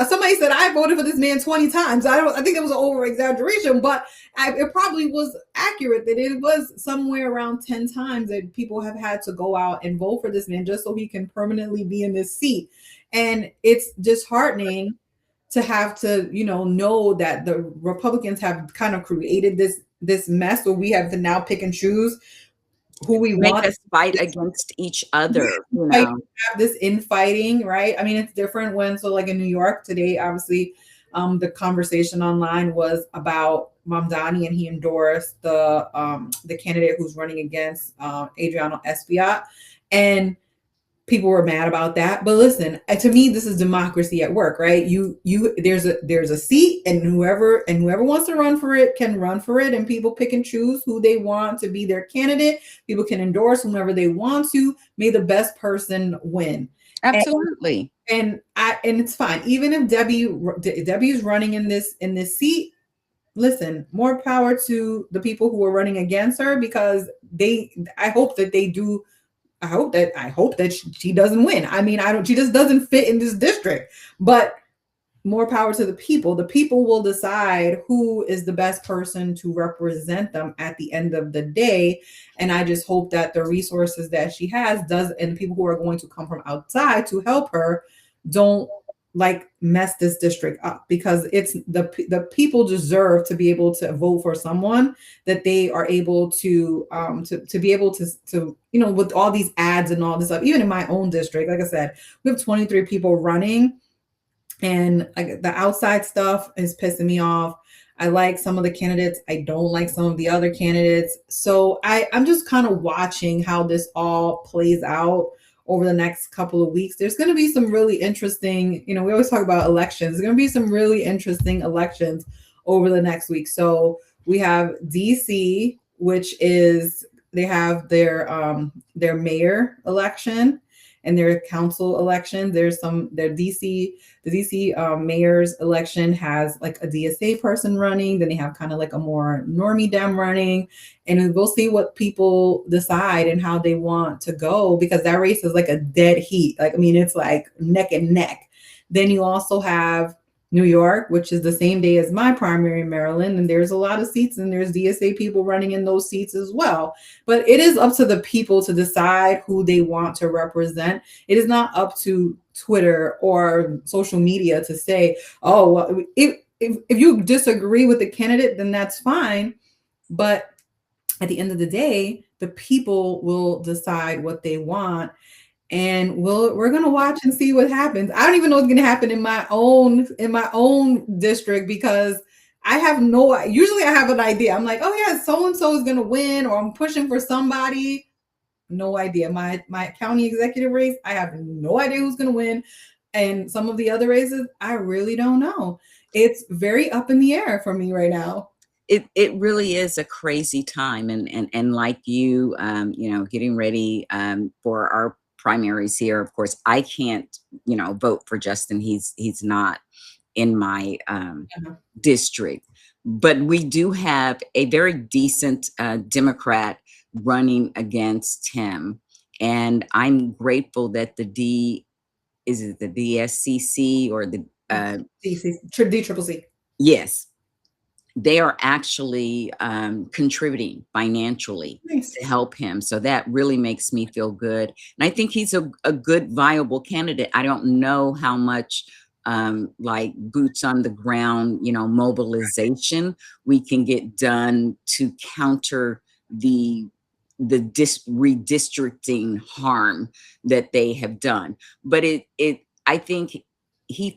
B: Somebody said I voted for this man 20 times. I think it was an over exaggeration, but it probably was accurate that it was somewhere around 10 times that people have had to go out and vote for this man just so he can permanently be in this seat. And it's disheartening to have to, know that the Republicans have kind of created this mess where we have to now pick and choose who we want
A: us fight against each other.
B: Have this infighting, right? I mean, it's different like in New York today, obviously, the conversation online was about Mamdani, and he endorsed the candidate who's running against Adriano Espaillat, and people were mad about that. But listen, to me, this is democracy at work, right? There's a seat, and whoever wants to run for it can run for it, and people pick and choose who they want to be their candidate. People can endorse whomever they want to. May the best person win.
A: Absolutely.
B: And it's fine. Even if Debbie's running in this seat, listen, more power to the people who are running against her, because I hope that she doesn't win. I mean, she just doesn't fit in this district, but more power to the people. The people will decide who is the best person to represent them at the end of the day. And I just hope that the resources that she has and the people who are going to come from outside to help her don't mess this district up, because it's the people deserve to be able to vote for someone that they are able to be able to with all these ads and all this stuff. Even in my own district, like I said, we have 23 people running, and the outside stuff is pissing me off. I like some of the candidates. I don't like some of the other candidates. So I'm just kind of watching how this all plays out over the next couple of weeks. There's going to be some really interesting, we always talk about elections. There's going to be some really interesting elections over the next week. So we have DC, which is, they have their mayor election and their council election. The DC mayor's election has like a DSA person running. Then they have kind of like a more normie Dem running, and we'll see what people decide and how they want to go, because that race is like a dead heat. It's like neck and neck. Then you also have New York, which is the same day as my primary in Maryland. And there's a lot of seats, and there's DSA people running in those seats as well. But it is up to the people to decide who they want to represent. It is not up to Twitter or social media to say, oh, well, if you disagree with the candidate, then that's fine. But at the end of the day, the people will decide what they want, and we're gonna watch and see what happens. I don't even know what's gonna happen in my own district, because I have no. Usually, I have an idea. I'm like, oh yeah, so and so is gonna win, or I'm pushing for somebody. No idea. My county executive race, I have no idea who's gonna win, and some of the other races, I really don't know. It's very up in the air for me right now.
A: It really is a crazy time, and like you, getting ready for our primaries here. Of course, I can't, vote for Justin. He's not in my
B: Uh-huh.
A: district, but we do have a very decent Democrat running against him, and I'm grateful that is it the DSCC or the
B: DCC.
A: yes, they are actually contributing financially
B: Nice.
A: to help him. So that really makes me feel good. And I think he's a good, viable candidate. I don't know how much like boots on the ground, mobilization we can get done to counter the redistricting harm that they have done. But I think he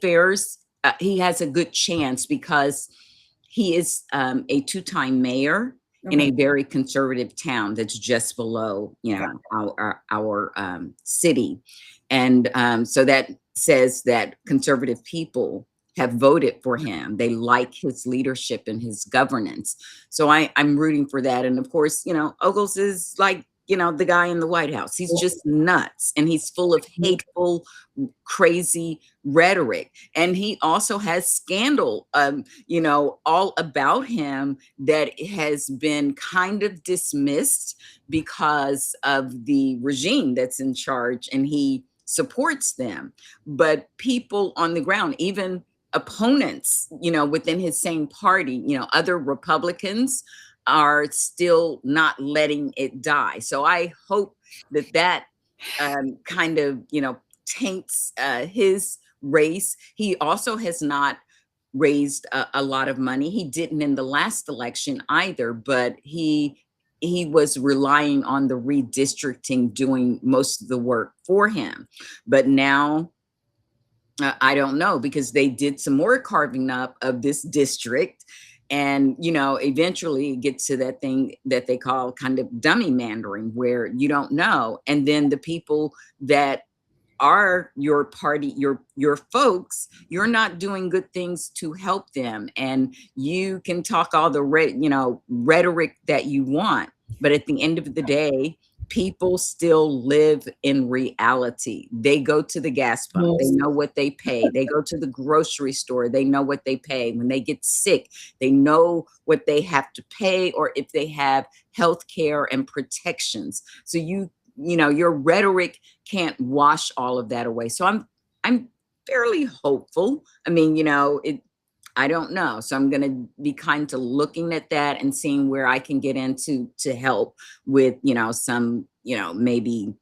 A: has a good chance because he is a two-time mayor in a
B: Okay.
A: very conservative town that's just below, our city, and so that says that conservative people have voted for him. They like his leadership and his governance. So I'm rooting for that. And of course, Ogles is like, the guy in the White House. He's just nuts, and he's full of hateful, crazy rhetoric. And he also has scandal, all about him that has been kind of dismissed because of the regime that's in charge, and he supports them. But people on the ground, even opponents, within his same party, other Republicans are still not letting it die. So I hope that kind of, taints his race. He also has not raised a lot of money. He didn't in the last election either, but he was relying on the redistricting doing most of the work for him. But now I don't know, because they did some more carving up of this district, and eventually it gets to that thing that they call kind of dummy mandering, where you don't know, and then the people that are your party, your folks, you're not doing good things to help them, and you can talk all the rhetoric that you want, but at the end of the day, people still live in reality. They go to the gas pump, they
B: Most.
A: know what they pay. They go to the grocery store, they know what they pay. When they get sick, they know what they have to pay, or if they have health care and protections. So your rhetoric can't wash all of that away. So I'm fairly hopeful. I mean, I don't know. So I'm going to be kind of looking at that and seeing where I can get into to help with, some, maybe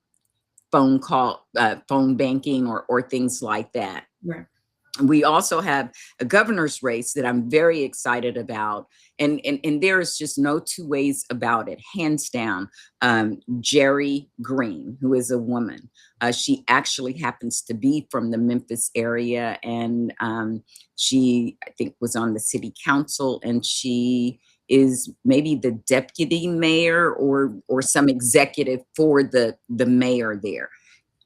A: phone banking or things like that.
B: Right.
A: We also have a governor's race that I'm very excited about. And there is just no two ways about it. Hands down, Jerry Green, who is a woman. She actually happens to be from the Memphis area. And she, I think, was on the city council, and she is maybe the deputy mayor or some executive for the mayor there.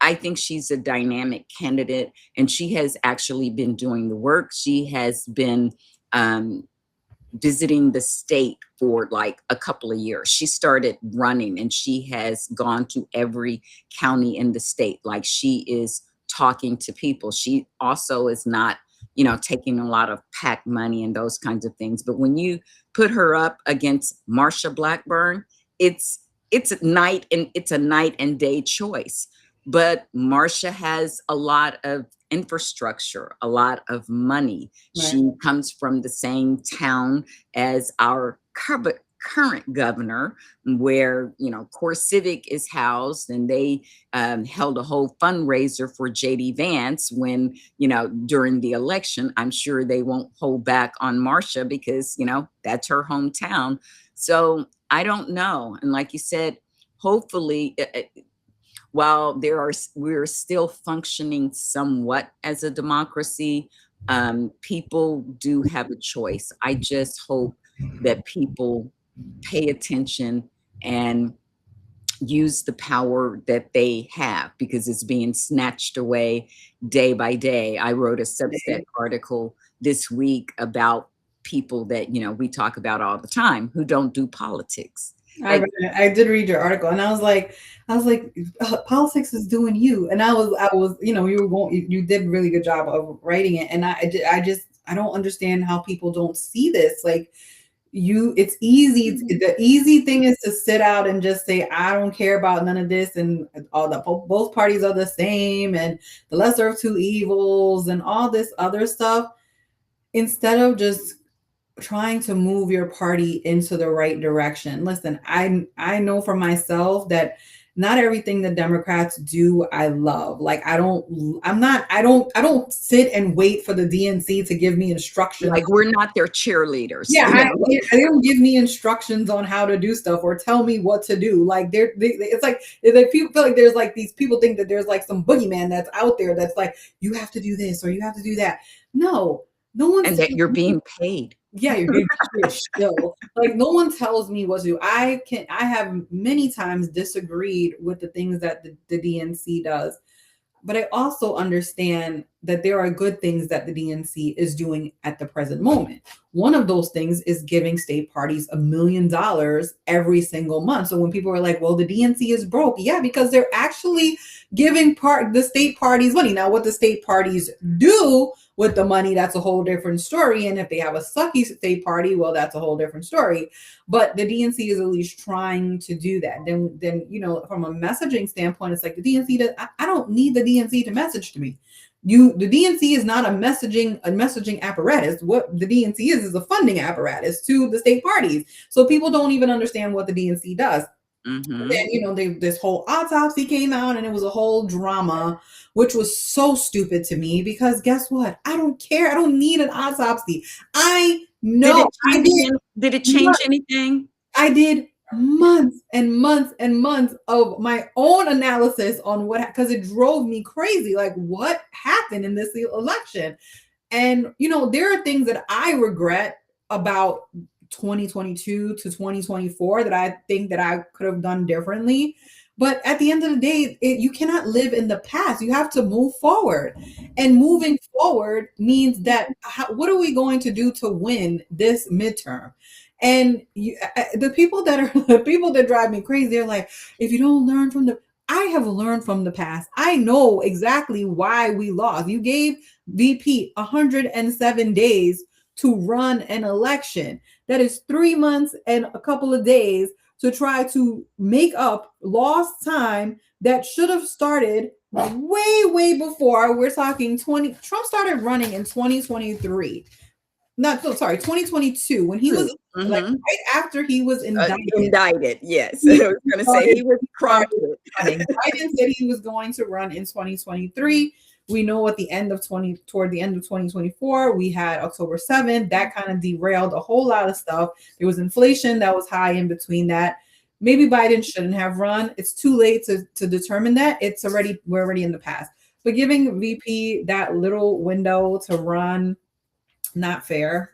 A: I think she's a dynamic candidate, and she has actually been doing the work. She has been visiting the state for like a couple of years. She started running, and she has gone to every county in the state. Like, she is talking to people. She also is not, taking a lot of PAC money and those kinds of things. But when you put her up against Marsha Blackburn, it's a night and day choice. but Marcia has a lot of infrastructure, a lot of money.
B: Right.
A: She comes from the same town as our current governor, where Core Civic is housed, and they held a whole fundraiser for JD Vance when during the election. I'm sure they won't hold back on Marcia because that's her hometown. So I don't know, and like you said, hopefully while we're still functioning somewhat as a democracy, people do have a choice. I just hope that people pay attention and use the power that they have, because it's being snatched away day by day. I wrote a Substack article this week about people that we talk about all the time who don't do politics.
B: I did read your article, and I was like, politics is doing you. And I was, you did a really good job of writing it. And I don't understand how people don't see this. Like, it's easy. The easy thing is to sit out and just say, I don't care about none of this, and both parties are the same, and the lesser of two evils, and all this other stuff, instead of just trying to move your party into the right direction. Listen, I know for myself that not everything the Democrats do I love. Like, I don't sit and wait for the DNC to give me instructions.
A: Like, we're not their cheerleaders.
B: Yeah, they don't give me instructions on how to do stuff or tell me what to do. Like, it's like people feel like there's like these people think that there's like some boogeyman that's out there that's like, you have to do this or you have to do that. No one's,
A: and that you're being paid.
B: Yeah, you're being paid still. Like, no one tells me what to do. I have many times disagreed with the things that the DNC does, but I also understand that there are good things that the DNC is doing at the present moment. One of those things is giving state parties $1 million every single month. So when people are like, well, the DNC is broke. Yeah, because they're actually giving the state parties money. Now, what the state parties do with the money, that's a whole different story. And if they have a sucky state party, well, that's a whole different story. But the DNC is at least trying to do that. Then from a messaging standpoint, it's like the DNC I don't need the DNC to message to me. The DNC is not a messaging apparatus. What the DNC is a funding apparatus to the state parties. So people don't even understand what the DNC does.
A: Mm-hmm.
B: Then, this whole autopsy came out, and it was a whole drama, which was so stupid to me, because guess what? I don't care. I don't need an autopsy. I know.
A: Did it change anything?
B: I did months and months and months of my own analysis on because it drove me crazy. Like, what happened in this election? And, there are things that I regret about 2022 to 2024 that I think that I could have done differently. But at the end of the day, you cannot live in the past. You have to move forward. And moving forward means that what are we going to do to win this midterm? And the people that drive me crazy, they're like, if you don't learn from I have learned from the past. I know exactly why we lost. You gave VP 107 days to run an election. That is 3 months and a couple of days to try to make up lost time that should have started way before. We're talking Trump started running in 2023. 2022, when he was like right after he was
A: indicted. Yes. I was going to say he was prompted.
B: Biden said he was going to run in 2023. We know toward the end of 2024, we had October 7th. That kind of derailed a whole lot of stuff. There was inflation that was high in between that. Maybe Biden shouldn't have run. It's too late to determine that. We're already in the past. But giving VP that little window to run, not fair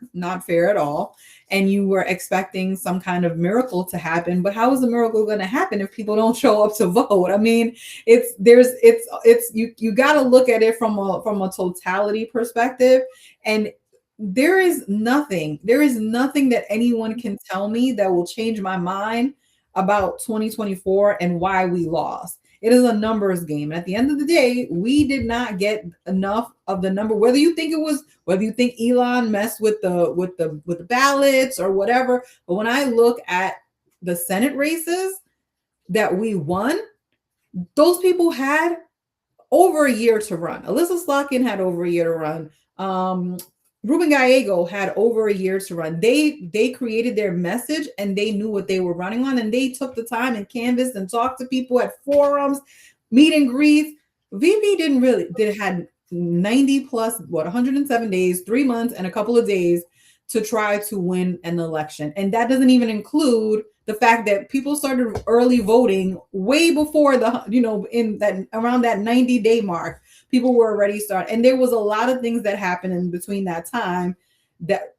B: at all. And you were expecting some kind of miracle to happen, but how is a miracle going to happen if people don't show up to vote? I mean, you got to look at it from a totality perspective. And there is nothing that anyone can tell me that will change my mind about 2024 and why we lost. It is a numbers game. And at the end of the day, we did not get enough of the number, whether you think Elon messed with the ballots or whatever. But when I look at the Senate races that we won, those people had over a year to run. Alyssa Slotkin had over a year to run. Ruben Gallego had over a year to run. They created their message and they knew what they were running on, and they took the time and canvassed and talked to people at forums, meet and greets. VP didn't really did had 90 plus 107 days, 3 months, and a couple of days to try to win an election. And that doesn't even include the fact that people started early voting way before the, in that around that 90-day mark, people were already starting. And there was a lot of things that happened in between that time that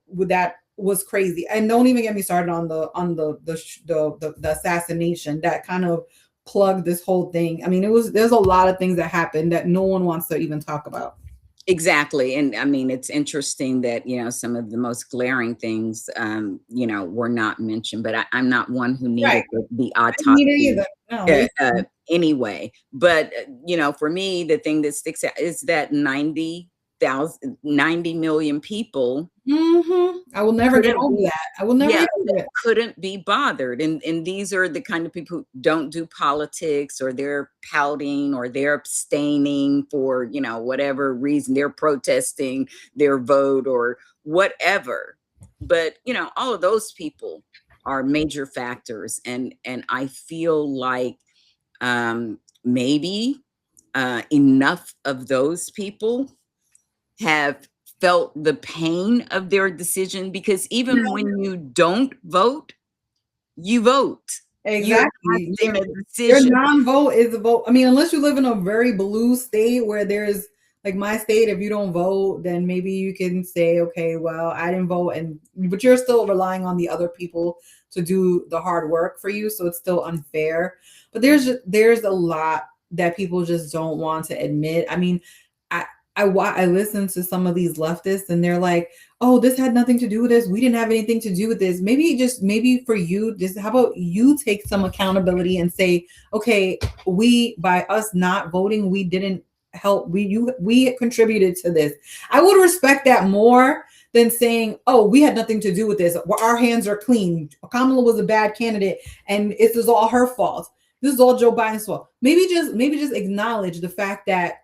B: was crazy. And don't even get me started on the assassination that kind of plugged this whole thing. I mean, there's a lot of things that happened that no one wants to even talk about.
A: Exactly. And I mean, it's interesting that, some of the most glaring things, were not mentioned, but I'm not one who needed
B: Right.
A: the
B: I didn't need it
A: autopsy
B: either. No,
A: anyway. But, for me, the thing that sticks out is that 90 million people
B: I will never get over that. I will never get over it.
A: couldn't be bothered. And these are the kind of people who don't do politics, or they're pouting, or they're abstaining for, whatever reason, they're protesting their vote or whatever. But, all of those people are major factors. And I feel like maybe enough of those people have felt the pain of their decision, because even when you don't vote, you vote.
B: Exactly.
A: In a
B: Your
A: decision.
B: non-vote is a vote. I mean, unless you live in a very blue state where there's like my state, if you don't vote, then maybe you can say, okay, well, I didn't vote, but you're still relying on the other people to do the hard work for you. So it's still unfair. But there's a lot that people just don't want to admit. I mean, I listen to some of these leftists and they're like, oh, this had nothing to do with this. We didn't have anything to do with this. Maybe for you, how about you take some accountability and say, okay, by us not voting, we didn't help. We contributed to this. I would respect that more than saying, oh, we had nothing to do with this. Our hands are clean. Kamala was a bad candidate and this is all her fault. This is all Joe Biden's fault. Maybe just acknowledge the fact that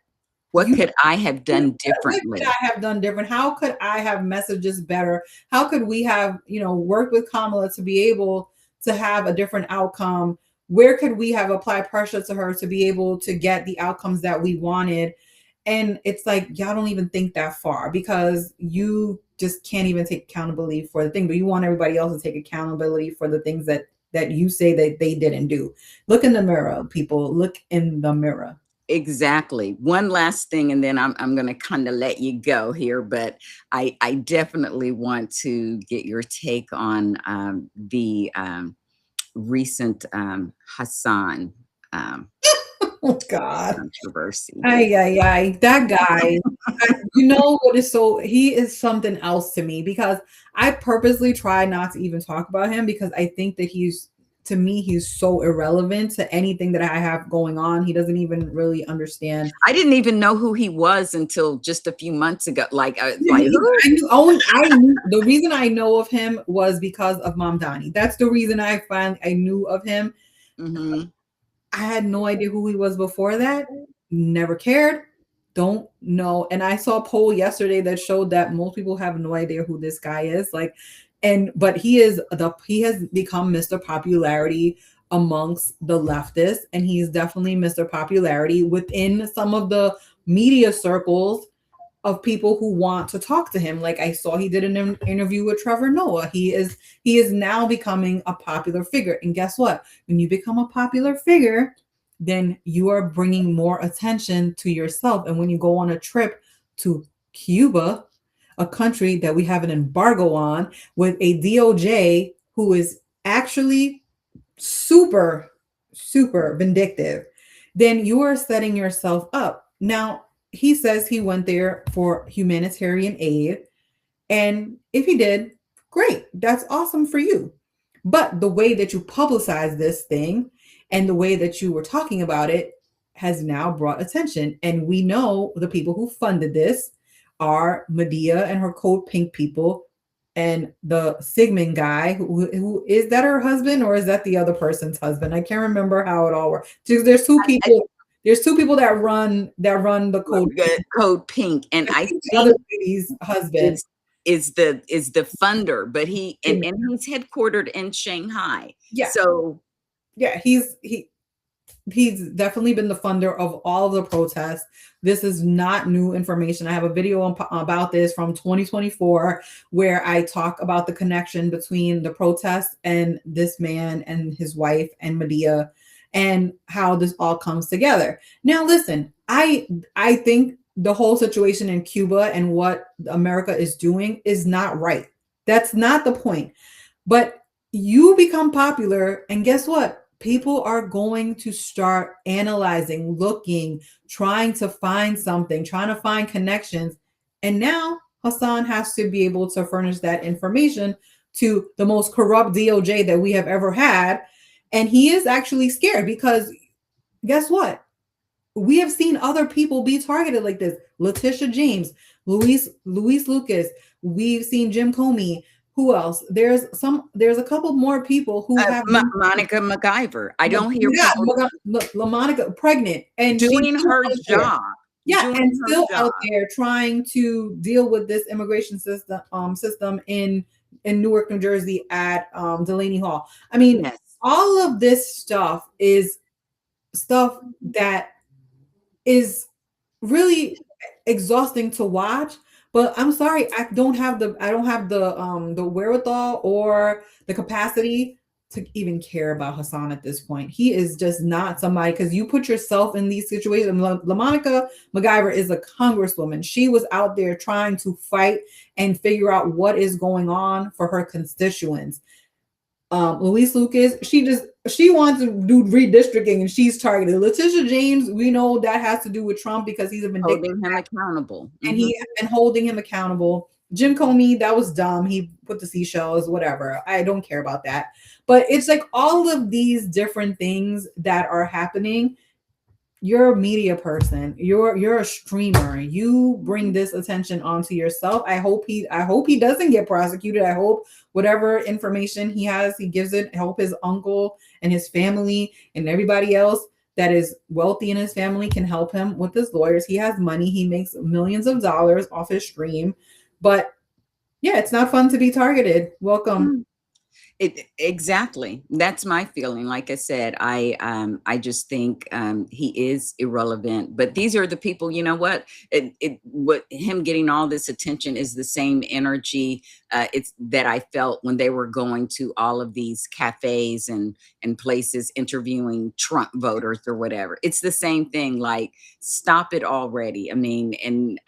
A: what could I have done differently?
B: What could I have done different? How could I have messages better? How could we have, worked with Kamala to be able to have a different outcome? Where could we have applied pressure to her to be able to get the outcomes that we wanted? And it's like, y'all don't even think that far because you just can't even take accountability for the thing, but you want everybody else to take accountability for the things that you say that they didn't do. Look in the mirror, people. Look in the mirror.
A: Exactly. One last thing, and then I'm going to kind of let you go here, but I definitely want to get your take on the recent Hassan
B: oh God
A: controversy.
B: That guy. What is he is something else to me, because I purposely try not to even talk about him because I think that he's so irrelevant to anything that I have going on. He doesn't even really understand.
A: I didn't even know who he was until just a few months ago. I
B: knew, the reason I know of him was because of Mamdani. That's the reason I knew of him.
A: Mm-hmm.
B: I had no idea who he was before that. Never cared. Don't know. And I saw a poll yesterday that showed that most people have no idea who this guy is. But he has become Mr. Popularity amongst the leftists, and he's definitely Mr. Popularity within some of the media circles of people who want to talk to him. Like I saw he did an interview with Trevor Noah. He is now becoming a popular figure. And guess what? When you become a popular figure, then you are bringing more attention to yourself. And when you go on a trip to Cuba, a country that we have an embargo on, with a DOJ who is actually super, super vindictive, then you are setting yourself up. Now, he says he went there for humanitarian aid. And if he did, great. That's awesome for you. But the way that you publicize this thing and the way that you were talking about it has now brought attention. And we know the people who funded this are Medea and her Code Pink people, and the Sigmund guy, who is that her husband or is that the other person's husband? I can't remember how it all works. There's two people. There's two people that run the code.
A: Code Pink, and I
B: think the
A: think
B: other lady's husband
A: is the funder, but he's headquartered in Shanghai.
B: Yeah.
A: So
B: yeah, he's definitely been the funder of all of the protests. This is not new information. I have a video about this from 2024 where I talk about the connection between the protests and this man and his wife and Medea and how this all comes together. Now, listen, I think the whole situation in Cuba and what America is doing is not right. That's not the point. But you become popular, and guess what? People are going to start analyzing, looking, trying to find something, trying to find connections. And now Hassan has to be able to furnish that information to the most corrupt DOJ that we have ever had. And he is actually scared because guess what? We have seen other people be targeted like this. Letitia James, Luis Lucas. We've seen Jim Comey. Who else? There's a couple more people who have
A: Monica MacGyver. I don't hear
B: LaMonica pregnant and
A: doing her job.
B: Yeah, and still out there trying to deal with this immigration system in Newark, New Jersey at Delaney Hall. I mean, yes. All of this stuff is stuff that is really exhausting to watch. But I'm sorry, I don't have the wherewithal or the capacity to even care about Hassan at this point. He is just not somebody, because you put yourself in these situations. LaMonica MacGyver is a congresswoman. She was out there trying to fight and figure out what is going on for her constituents. Luis Lucas, she wants to do redistricting and she's targeted. Letitia James, we know that has to do with Trump because he's been
A: holding him accountable.
B: And he has been holding him accountable. Jim Comey, that was dumb. He put the seashells, whatever. I don't care about that. But it's like all of these different things that are happening. You're a media person. You're a streamer. You bring this attention onto yourself. I hope he doesn't get prosecuted. I hope whatever information he has, he gives it. I hope his uncle and his family and everybody else that is wealthy in his family can help him with his lawyers. He has money. He makes millions of dollars off his stream. But yeah, it's not fun to be targeted. Welcome.
A: Exactly. That's my feeling. Like I said, I just think he is irrelevant. But these are the people. You know what? What him getting all this attention is the same energy it's that I felt when they were going to all of these cafes and places interviewing Trump voters or whatever. It's the same thing. Like, stop it already. I mean, and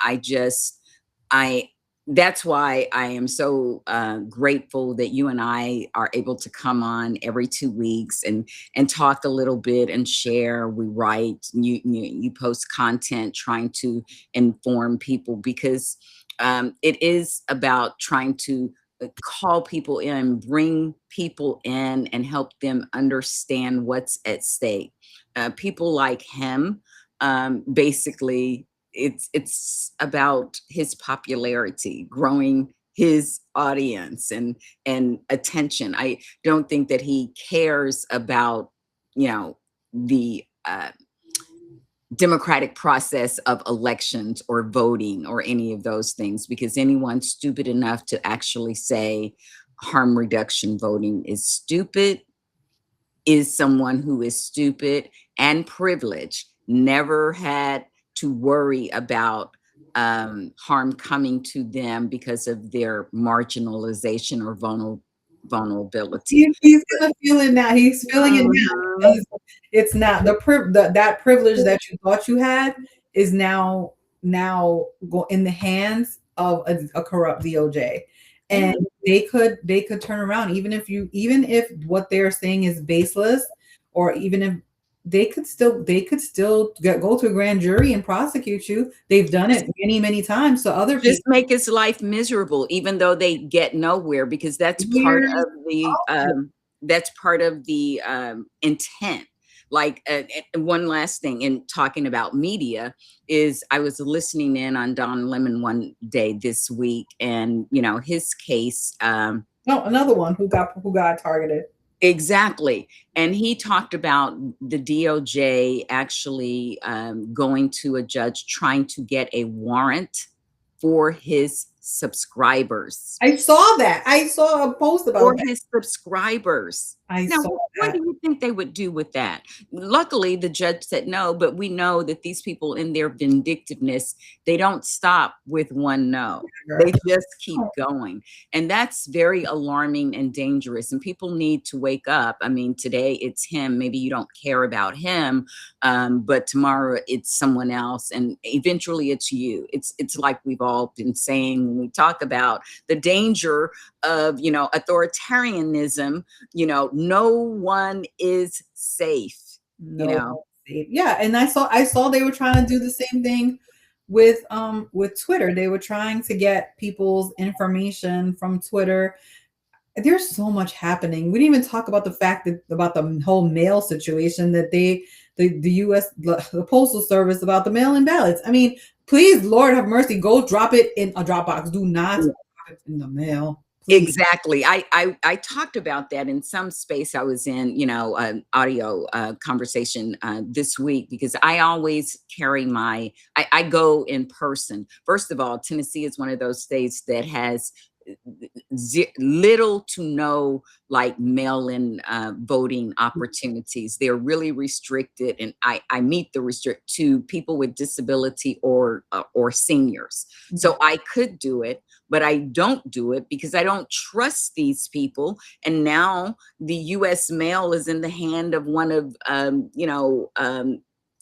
A: that's why I am so grateful that you and I are able to come on every 2 weeks and talk a little bit and share. We write, you post content trying to inform people, because it is about trying to call people in, bring people in, and help them understand what's at stake. People like him, basically, it's about his popularity, growing his audience and attention. I don't think that he cares about, the democratic process of elections or voting or any of those things, because anyone stupid enough to actually say harm reduction voting is stupid is someone who is stupid and privileged, never had to worry about harm coming to them because of their marginalization or vulnerability.
B: He's gonna feel it now. He's feeling it now. It's not that privilege that you thought you had is now go in the hands of a corrupt DOJ, and they could turn around even if what they're saying is baseless, or even if they could still go to a grand jury and prosecute you. They've done it many, many times. So other
A: just people make his life miserable, even though they get nowhere, because that's part of the intent. like and one last thing in talking about media is I was listening in on Don Lemon one day this week, and his case.
B: No, another one who got targeted.
A: Exactly. And he talked about the DOJ actually going to a judge trying to get a warrant for his subscribers.
B: I saw that. I saw a post about
A: For
B: that.
A: his subscribers.
B: I
A: Now,
B: saw
A: what
B: that.
A: do you think they would do with that? Luckily, the judge said no, but we know that these people, in their vindictiveness, they don't stop with one no. They just keep going. And that's very alarming and dangerous. And people need to wake up. I mean, today it's him. Maybe you don't care about him, but tomorrow it's someone else. And eventually it's you. It's like we've all been saying when we talk about the danger of authoritarianism. No one is safe.
B: No. Yeah, and I saw they were trying to do the same thing with Twitter. They were trying to get people's information from Twitter. There's so much happening. We didn't even talk about the fact that about the whole mail situation that the US the postal service about the mail-in ballots. I mean, please, Lord have mercy, go drop it in a Dropbox. Do not drop it in the mail. Please.
A: Exactly. I talked about that in some space I was in, an audio conversation this week, because I always carry I go in person. First of all, Tennessee is one of those states that has little to no like mail-in voting opportunities. They're really restricted, and I meet the restrict to people with disability or seniors. So I could do it, but I don't do it because I don't trust these people. And now the U.S. mail is in the hand of one of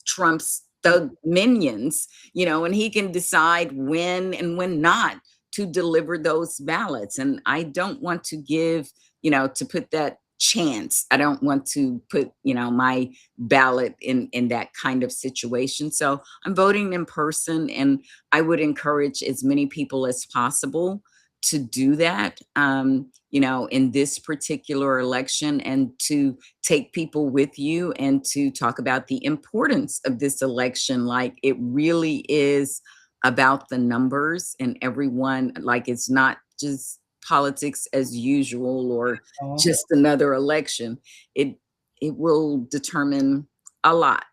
A: Trump's thug minions, and he can decide when and when not to deliver those ballots. And I don't want to give, to put that chance. I don't want to put, my ballot in that kind of situation. So I'm voting in person, and I would encourage as many people as possible to do that, in this particular election, and to take people with you and to talk about the importance of this election. Like, it really is about the numbers, and everyone, like, it's not just politics as usual or just another election. It will determine a lot.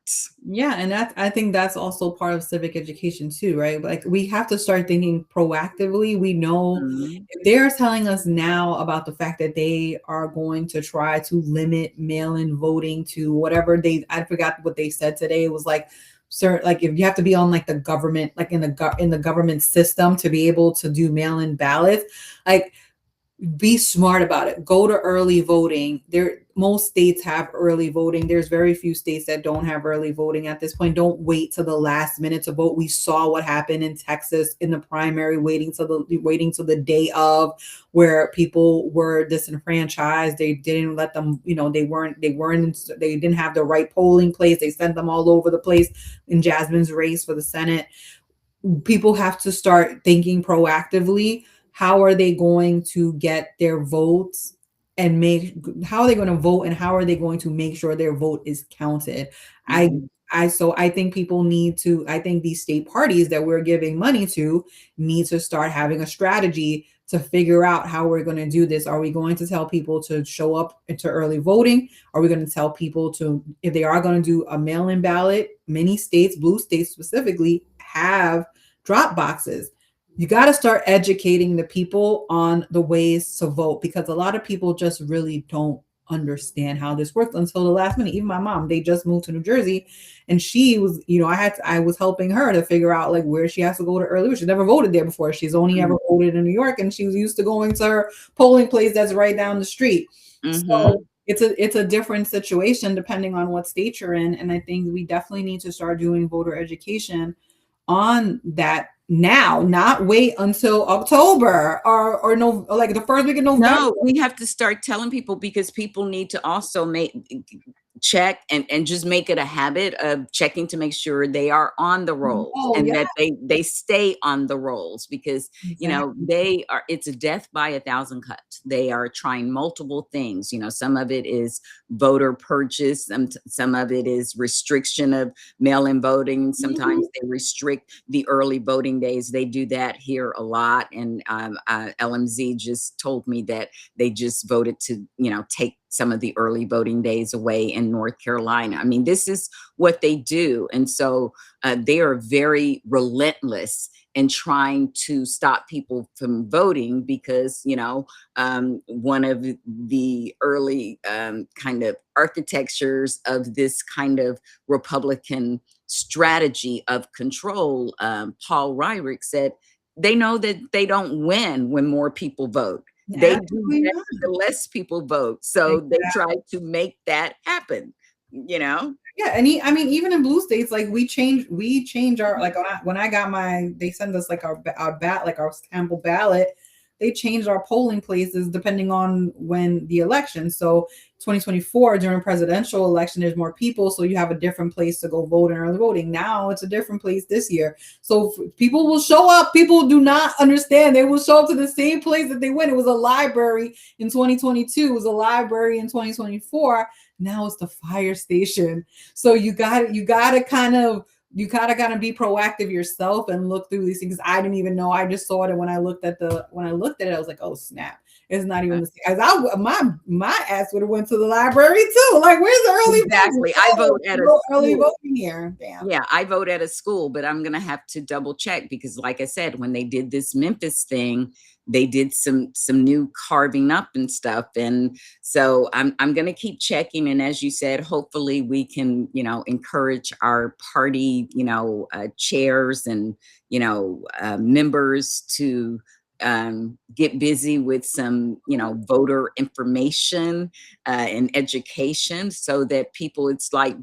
B: Yeah, and I think that's also part of civic education too, right? Like, we have to start thinking proactively. We know if they're telling us now about the fact that they are going to try to limit mail-in voting to whatever I forgot what they said today. It was like, sir, like, if you have to be on like the government, like in the government system to be able to do mail-in ballots, like, be smart about it. Go to early voting. Most states have early voting. There's very few states that don't have early voting at this point. Don't wait till the last minute to vote. We saw what happened in Texas in the primary, waiting till the day of, where people were disenfranchised. They didn't let them, they didn't have the right polling place. They sent them all over the place in Jasmine's race for the Senate. People have to start thinking proactively. How are they going to get their votes, and how are they going to vote, and how are they going to make sure their vote is counted? So I think I think these state parties that we're giving money to need to start having a strategy to figure out how we're going to do this. Are we going to tell people to show up to early voting? Are we going to tell people to, if they are going to do a mail-in ballot, many states, blue states specifically, have drop boxes. You got to start educating the people on the ways to vote, because a lot of people just really don't understand how this works until the last minute. Even my mom, they just moved to New Jersey, and she was, I was helping her to figure out like where she has to go to early. She's never voted there before. She's only ever voted in New York, and she was used to going to her polling place that's right down the street. So it's a different situation depending on what state you're in. And I think we definitely need to start doing voter education on that now, not wait until October or no, like the first week of November.
A: No, we have to start telling people, because people need to also check and just make it a habit of checking to make sure they are on the rolls
B: Oh,
A: and
B: yeah,
A: that they stay on the rolls because
B: exactly.
A: they are, it's a death by a thousand cuts. They are trying multiple things. Some of it is voter purchase, some of it is restriction of mail-in voting.
B: Mhm.
A: Sometimes they restrict the early voting days. They do that here a lot. And LMZ just told me that they just voted to, take some of the early voting days away in North Carolina. I mean, this is what they do. And so they are very relentless in trying to stop people from voting because, one of the early kind of architectures of this kind of Republican strategy of control, Paul Ryrick said, they know that they don't win when more people vote. They do
B: Absolutely
A: better
B: not.
A: the less people vote. So they try to make that happen, you know?
B: Yeah, and I mean, even in blue states, like we change our like when I got my, they send us like our sample ballot. They changed our polling places depending on when the election. So 2024 during presidential election, there's more people, so you have a different place to go vote in early voting. Now it's a different place this year. So people will show up. People do not understand. They will show up to the same place that they went. It was a library in 2022. It was a library in 2024. Now it's the fire station. So you gotta kind of be proactive yourself and look through these things. I didn't even know. I just saw it, and when I looked at it, I was like, oh snap. It's not even the same. As my ass would have went to the library too. Like, where's the early voting?
A: Exactly. I vote at a
B: No early
A: school.
B: voting here. Damn.
A: Yeah, I vote at a school, but I'm gonna have to double check because, like I said, when they did this Memphis thing, they did some new carving up and stuff, and so I'm gonna keep checking. And as you said, hopefully we can encourage our party chairs and members to get busy with some voter information and education so that people, it's like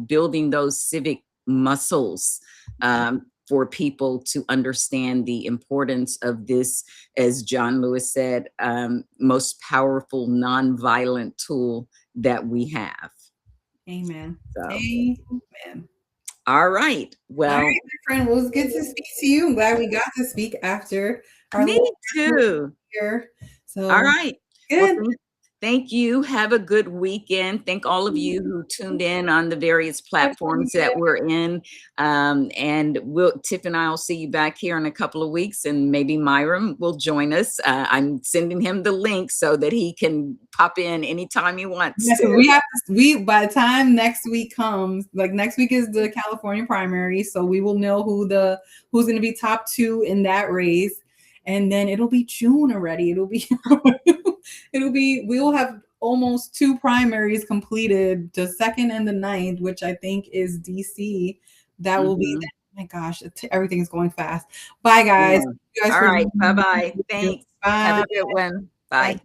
A: building those civic muscles for people to understand the importance of this, as John Lewis said, most powerful nonviolent tool that we have.
B: Amen.
A: So,
B: Amen.
A: all right.
B: All right,
A: Well,
B: my friend. Well, it was good to speak to you. I'm glad we got to speak after our
A: me
B: little
A: too.
B: here.
A: All
B: So
A: right. Well,
B: good.
A: thank you. Have a good weekend. Thank all of you who tuned in on the various platforms that we're in. And Tiff and I will see you back here in a couple of weeks, and maybe Myram will join us. I'm sending him the link so that he can pop in anytime he wants
B: Yes,
A: to.
B: we by the time next week comes, like next week is the California primary, so we will know who's going to be top two in that race, and then it'll be June already. We'll have almost two primaries completed, the 2nd and the 9th, which I think is DC. That will be.
A: Mhm.
B: Oh my gosh, everything is going fast. Bye, guys.
A: Yeah.
B: Thank you guys
A: All
B: for
A: right.
B: joining
A: Bye-bye.
B: me.
A: Thanks. Have
B: Bye.
A: a good one.
B: Bye.
A: Bye.